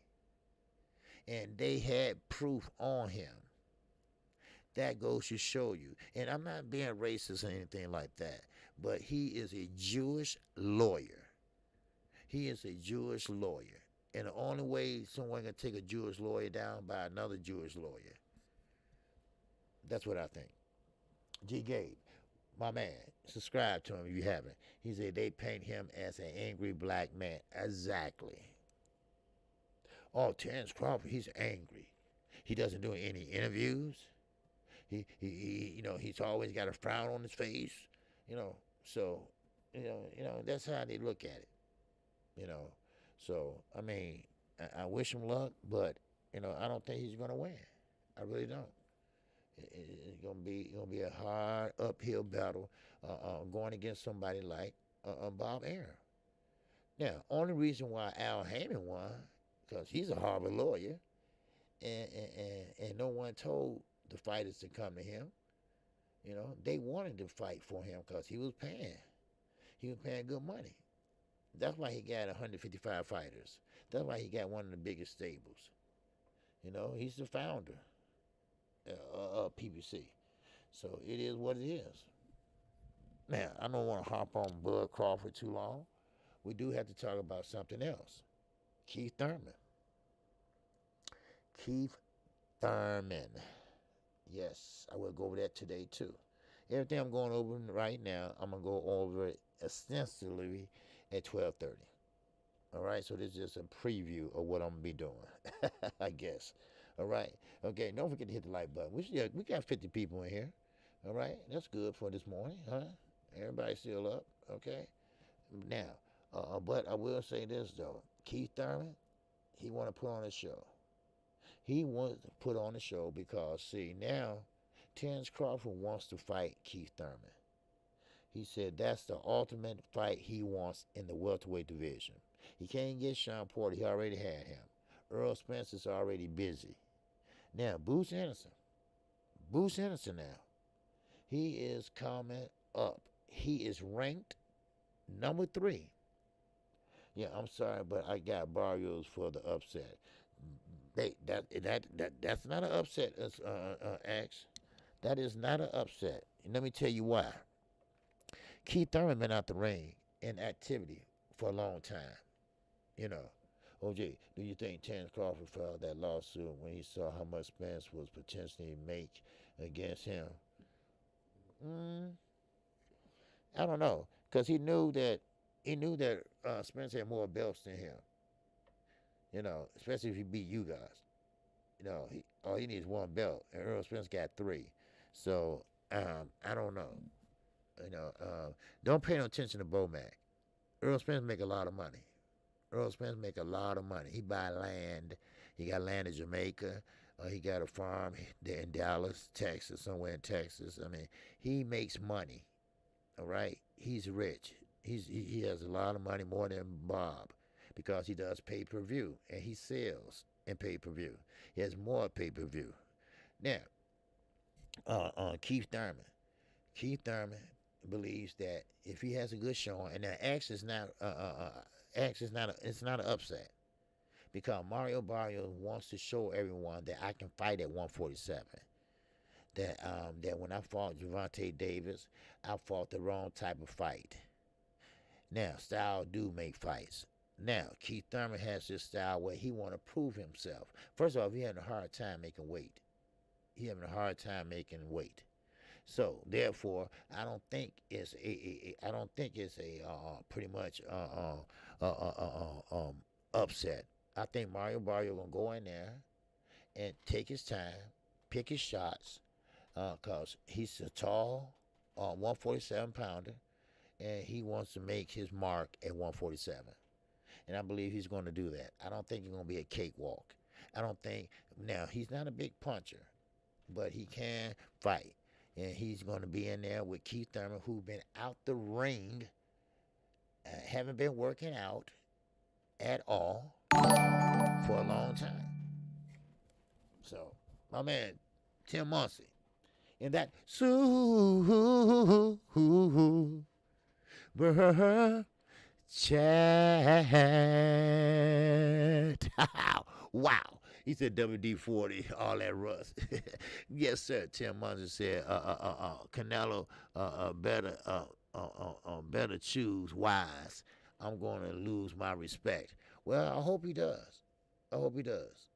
And they had proof on him. That goes to show you. And I'm not being racist or anything like that, but he is a Jewish lawyer. He is a Jewish lawyer. And the only way someone can take a Jewish lawyer down by another Jewish lawyer. That's what I think. G. Gabe, my man, subscribe to him if you haven't. He said they paint him as an angry black man. Exactly. Oh, Terence Crawford, he's angry. He doesn't do any interviews. He's always got a frown on his face. You know, so, that's how they look at it. You know, so I mean, I wish him luck, but I don't think he's gonna win. I really don't. It's gonna be a hard uphill battle going against somebody like Bob Aaron. Now, only reason why Al Heyman won because he's a Harvard lawyer, and no one told the fighters to come to him. They wanted to fight for him because he was paying. He was paying good money. That's why he got 155 fighters. That's why he got one of the biggest stables. He's the founder of PBC. So it is what it is. Now, I don't want to hop on Bud Crawford too long. We do have to talk about something else. Keith Thurman. Keith Thurman. Yes, I will go over that today too. Everything I'm going over right now, I'm gonna go over it extensively at 12:30. All right, so this is just a preview of what I'm gonna be doing, I guess. All right, okay. Don't forget to hit the like button. We got 50 people in here. All right, that's good for this morning, huh? Everybody's still up, okay? Now, but I will say this though, Keith Thurman, he want to put on a show. He wants to put on a show because see now, Terence Crawford wants to fight Keith Thurman. He said that's the ultimate fight he wants in the welterweight division. He can't get Sean Porter. He already had him. Earl Spencer's already busy. Now, Bruce Henderson now, he is coming up. He is ranked number 3. Yeah, I'm sorry, but I got Barrios for the upset. That's not an upset, X. That is not an upset. And let me tell you why. Keith Thurman been out the ring in activity for a long time. You know, OJ, do you think Terence Crawford filed that lawsuit when he saw how much Spence was potentially make against him? I don't know, cause he knew that Spence had more belts than him. You know, especially if he beat you guys. You know, all he needs one belt, and Earl Spence got 3. So I don't know. You know, don't pay no attention to Bomac. Earl Spence make a lot of money. Earl Spence make a lot of money. He buy land. He got land in Jamaica. He got a farm there in Dallas, Texas, somewhere in Texas. I mean, he makes money. All right, he's rich. He has a lot of money, more than Bob, because he does pay-per-view and he sells in pay-per-view. He has more pay-per-view. Now, Keith Thurman. Keith Thurman believes that if he has a good showing, and the X is not it's not an upset because Mario Barrios wants to show everyone that I can fight at 147. That when I fought Gervonta Davis, I fought the wrong type of fight. Now, style do make fights. Now, Keith Thurman has this style where he want to prove himself. First of all, he having a hard time making weight. He having a hard time making weight. So therefore, I don't think it's I don't think it's a pretty much upset. I think Mario Barrio gonna go in there and take his time, pick his shots, cause he's a tall, 147 pounder, and he wants to make his mark at 147. And I believe he's going to do that. I don't think it's going to be a cakewalk. I don't think now he's not a big puncher, but he can fight. And he's going to be in there with Keith Thurman, who's been out the ring, haven't been working out at all for a long time. So, my man, Tim Muncie, in that super chat. Wow. He said WD-40, all that rust. Yes, sir. Tim Munson said, Canelo better choose wise. I'm going to lose my respect. Well, I hope he does. I hope he does.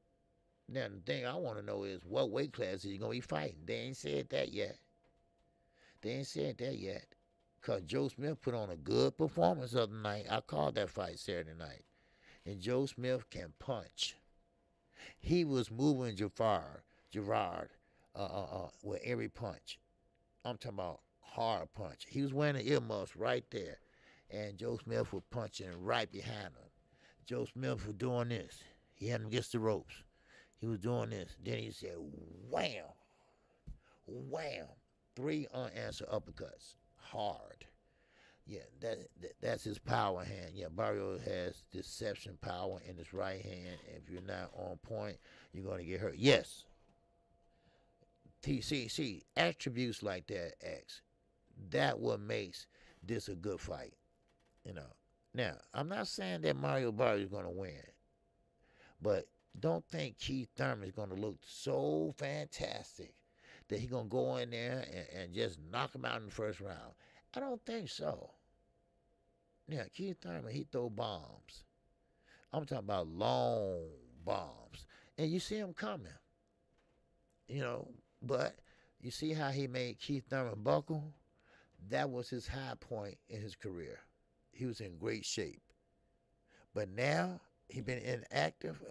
Now, the thing I want to know is what weight class is he going to be fighting? They ain't said that yet. Because Joe Smith put on a good performance the other night. I called that fight Saturday night. And Joe Smith can punch. He was moving Gerard with every punch. I'm talking about hard punch. He was wearing the earmuffs right there. And Joe Smith was punching right behind him. Joe Smith was doing this. He had him against the ropes. He was doing this. Then he said, wham, wham. 3 unanswered uppercuts. Hard. Yeah, that's his power hand. Yeah, Barrio has deception power in his right hand. If you're not on point, you're going to get hurt. Yes. See, attributes like that, X, that what makes this a good fight. You know. Now, I'm not saying that Mario Barrio is going to win, but don't think Keith Thurman is going to look so fantastic that he's going to go in there and just knock him out in the first round. I don't think so. Yeah, Keith Thurman, he throw bombs. I'm talking about long bombs. And you see him coming. You know, but You see how he made Keith Thurman buckle? That was his high point in his career. He was in great shape. But now he been inactive,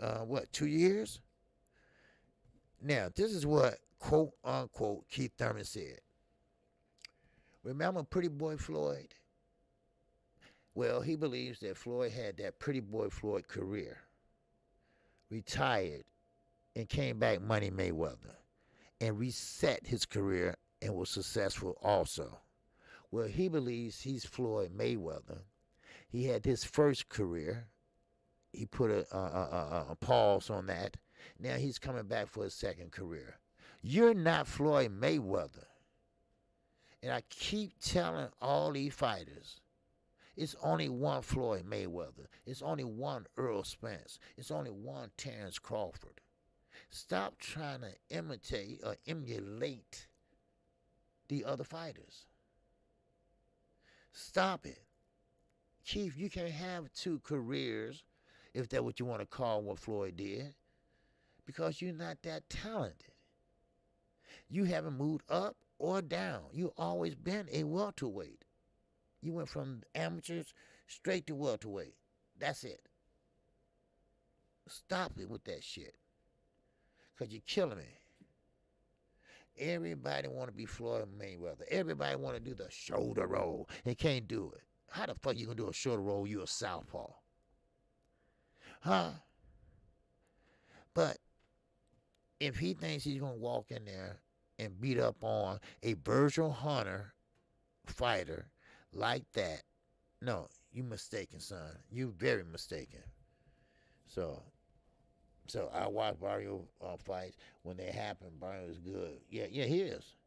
2 years? Now, this is what, quote unquote, Keith Thurman said. Remember Pretty Boy Floyd? Well, he believes that Floyd had that Pretty Boy Floyd career, retired, and came back Money Mayweather, and reset his career and was successful also. Well, he believes he's Floyd Mayweather. He had his first career. He put a pause on that. Now he's coming back for his second career. You're not Floyd Mayweather. And I keep telling all these fighters, it's only one Floyd Mayweather. It's only one Earl Spence. It's only one Terence Crawford. Stop trying to imitate or emulate the other fighters. Stop it. Keith, you can't have two careers, if that's what you want to call what Floyd did, because you're not that talented. You haven't moved up or down. You've always been a welterweight. You went from amateurs straight to welterweight. That's it. Stop it with that shit, because you're killing me. Everybody want to be Floyd Mayweather. Everybody want to do the shoulder roll. They can't do it. How the fuck you gonna do a shoulder roll? You a southpaw. Huh? But if he thinks he's gonna walk in there and beat up on a Virgil Hunter fighter like that, no, you mistaken, son. You very mistaken. So I watch Barrio fights. When they happen, Barrio's good. Yeah, he is.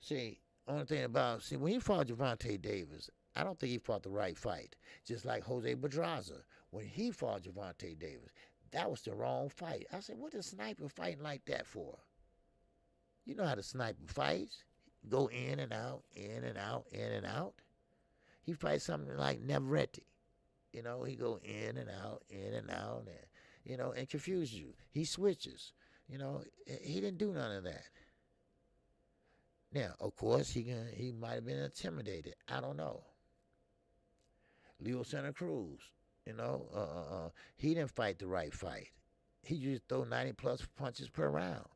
See, only thing about, when he fought Gervonta Davis, I don't think he fought the right fight. Just like Jose Pedraza, when he fought Gervonta Davis, that was the wrong fight. I said, what is sniper fighting like that for? You know how the sniper fights. Go in and out, in and out, in and out. He fights something like Navarrete. He go in and out, and confuse you. He switches. He didn't do none of that. Now, of course, he might have been intimidated. I don't know. Leo Santa Cruz, he didn't fight the right fight. He just throw 90-plus punches per round.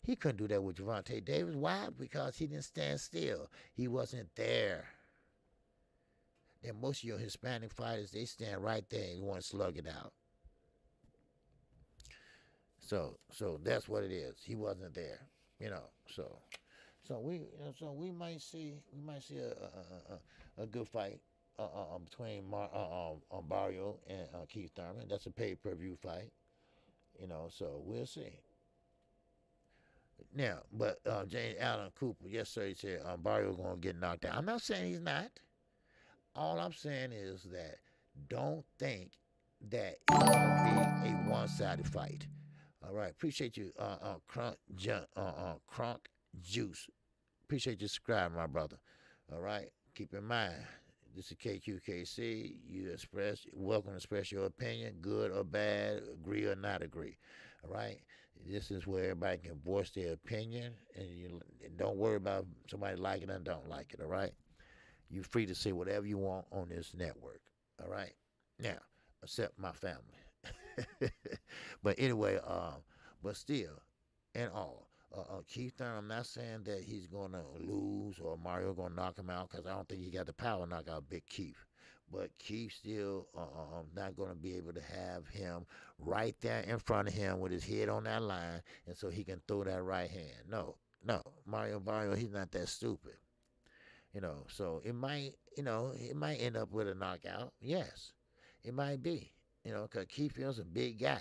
He couldn't do that with Gervonta Davis. Why? Because he didn't stand still. He wasn't there. Then most of your Hispanic fighters, they stand right there and want to slug it out. So that's what it is. He wasn't there, So we might see a good fight between Barrio and Keith Thurman. That's a pay-per-view fight, So we'll see. Now, but James Allen Cooper, yes sir, he said Barrio gonna get knocked out. I'm not saying he's not. All I'm saying is that don't think that it's gonna be a one-sided fight. All right, appreciate you, Crunk Juice. Appreciate you subscribing, my brother. All right, keep in mind, this is KQKC. Welcome to express your opinion, good or bad, agree or not agree. All right, this is where everybody can voice their opinion, and don't worry about somebody liking it or don't like it. All right, you're free to say whatever you want on this network. All right, now, except my family. But anyway, but still, and all, Keith Thurman, I'm not saying that he's going to lose or Mario going to knock him out, because I don't think he got the power to knock out Big Keith. But Keith still not going to be able to have him right there in front of him with his head on that line, and so he can throw that right hand. No, Mario, he's not that stupid. So it might end up with a knockout. Yes, it might be. Because Keith is a big guy,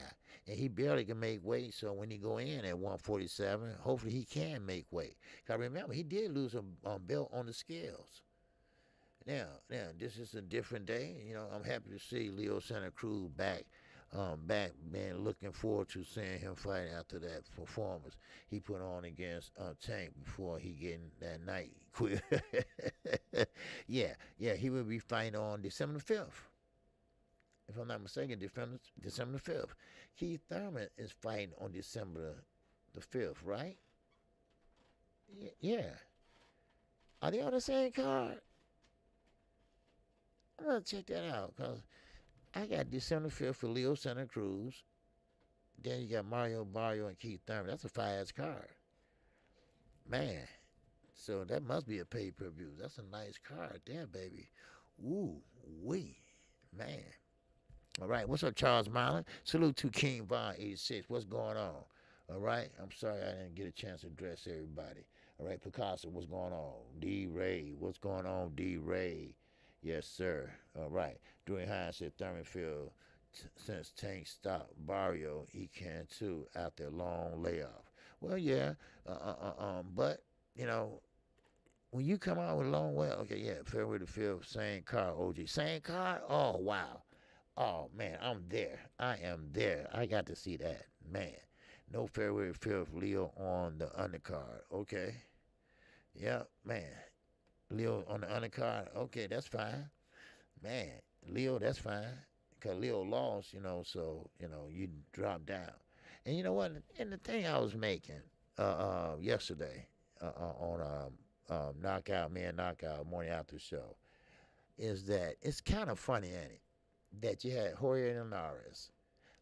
and he barely can make weight. So when he go in at 147, hopefully he can make weight. Because remember, he did lose a belt on the scales. Now, this is a different day. I'm happy to see Leo Santa Cruz back, man. Looking forward to seeing him fight after that performance he put on against Tank before he getting that night quit. Yeah, he will be fighting on December the 5th. If I'm not mistaken, December the 5th. Keith Thurman is fighting on December the 5th, right? Yeah. Are they on the same card? I'm gonna check that out because I got December 5th for Leo Santa Cruz. Then you got Mario Barrio and Keith Thurman. That's a fire card, man. So that must be a pay per view. That's a nice card there, baby. Ooh, wee, man. All right, what's up, Charles Mylan? Salute to King Von 86. What's going on? All right, I'm sorry I didn't get a chance to address everybody. All right, Picasso, what's going on? D Ray, what's going on? D Ray, yes sir. All right, Dwayne Hines said Thurman Field since Tank stopped Barrio, he can too after a long layoff. Well, yeah, but you know when you come out with a long way, okay, yeah, February the 5th, same car, OG, same car. Oh wow. Oh man, I'm there. I am there. I got to see that. Man. No February 5th, Leo on the undercard. Okay. Yeah, man. Leo on the undercard. Okay, that's fine. Man, Leo, that's fine. Because Leo lost, so, you drop down. And you know what? And the thing I was making yesterday on Knockout Man Knockout Morning After Show is that it's kind of funny, ain't it? That you had Jorge Linares,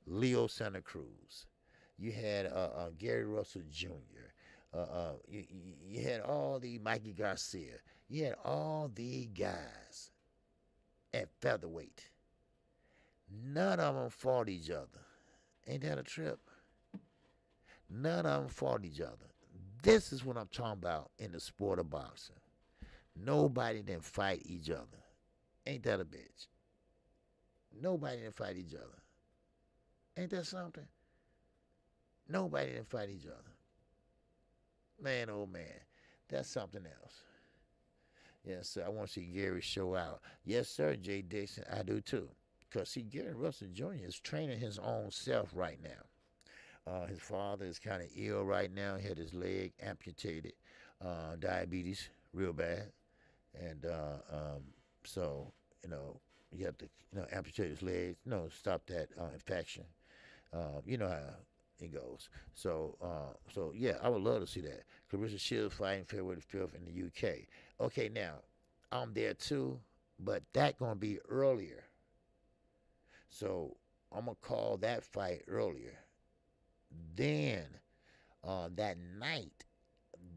Leo Santa Cruz, you had Gary Russell Jr., you had all the Mikey Garcia, you had all the guys at featherweight. None of them fought each other. Ain't that a trip? None of them fought each other. This is what I'm talking about in the sport of boxing. Nobody didn't fight each other. Ain't that a bitch? Nobody didn't fight each other. Ain't that something? Nobody didn't fight each other. Man, oh man, that's something else. Yes, sir. I want to see Gary show out. Yes, sir, Jay Dixon. I do too. Because, see, Gary Russell Jr. is training his own self right now. His father is kind of ill right now. He had his leg amputated, diabetes, real bad. And so, you have to, amputate his legs, stop that infection. You know how it goes. So yeah, I would love to see that. Clarissa Shields fighting February the 5th in the UK. Okay, now I'm there too, but that gonna be earlier. So I'm gonna call that fight earlier. Then that night,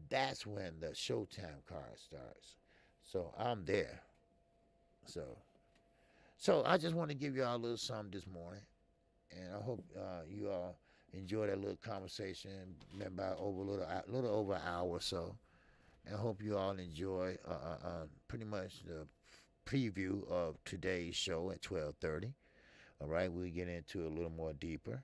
that's when the Showtime card starts. So I'm there. So I just want to give y'all a little something this morning. And I hope you all enjoy that little conversation. Been about over a little over an hour or so. And I hope you all enjoy pretty much the preview of today's show at 12:30. All right, we'll get into it a little more deeper.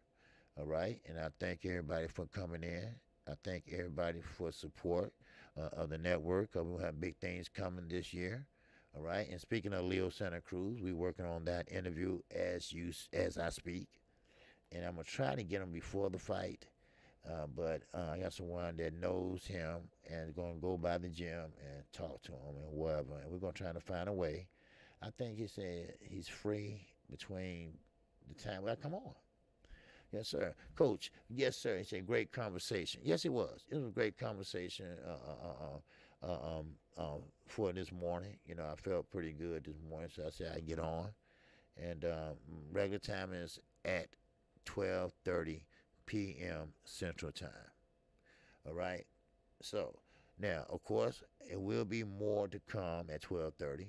All right, and I thank everybody for coming in. I thank everybody for support of the network. We'll have big things coming this year. All right, and speaking of Leo Santa Cruz, we're working on that interview as I speak, and I'm gonna try to get him before the fight. But I got someone that knows him and is gonna go by the gym and talk to him and whatever. And we're gonna try to find a way. I think he said he's free between the time. Well, come on. Yes, sir. Coach, yes, sir. It's a great conversation. Yes, it was. It was a great conversation for this morning. I felt pretty good this morning, so I said I'd get on. And regular time is at 12:30 p.m. Central Time. All right. So now, of course, it will be more to come at 12:30.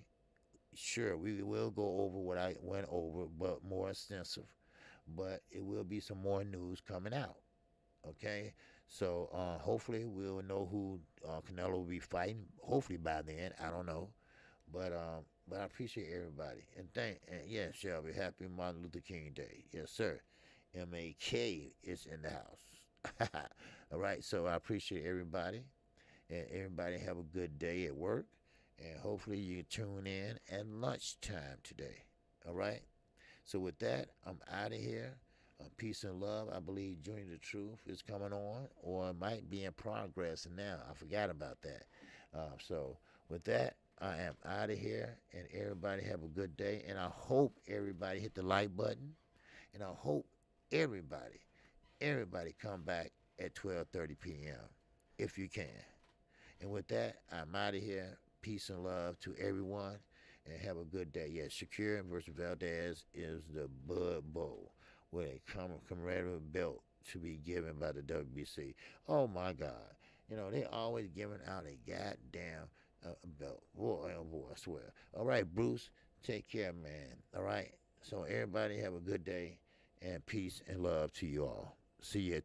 Sure, we will go over what I went over, but more extensive. But it will be some more news coming out. Okay. So hopefully we'll know who Canelo will be fighting. Hopefully by then, I don't know. But I appreciate everybody and yes, Shelby, happy Martin Luther King Day. Yes, sir. MAK is in the house. All right, so I appreciate everybody, and everybody have a good day at work, and hopefully you tune in at lunchtime today. All right. So with that, I'm out of here. Peace and love. I believe Junior the Truth is coming on, or it might be in progress now. I forgot about that. So with that, I am out of here, and everybody have a good day. And I hope everybody hit the like button, and I hope everybody come back at 12:30 p.m. if you can. And with that, I'm out of here. Peace and love to everyone, and have a good day. Yes, Shakur versus Valdez is the Bud Bowl, with a commemorative belt to be given by the WBC. Oh my God. They always giving out a goddamn belt. Boy, oh boy, I swear. All right, Bruce, take care, man. All right. So everybody have a good day, and peace and love to you all. See you at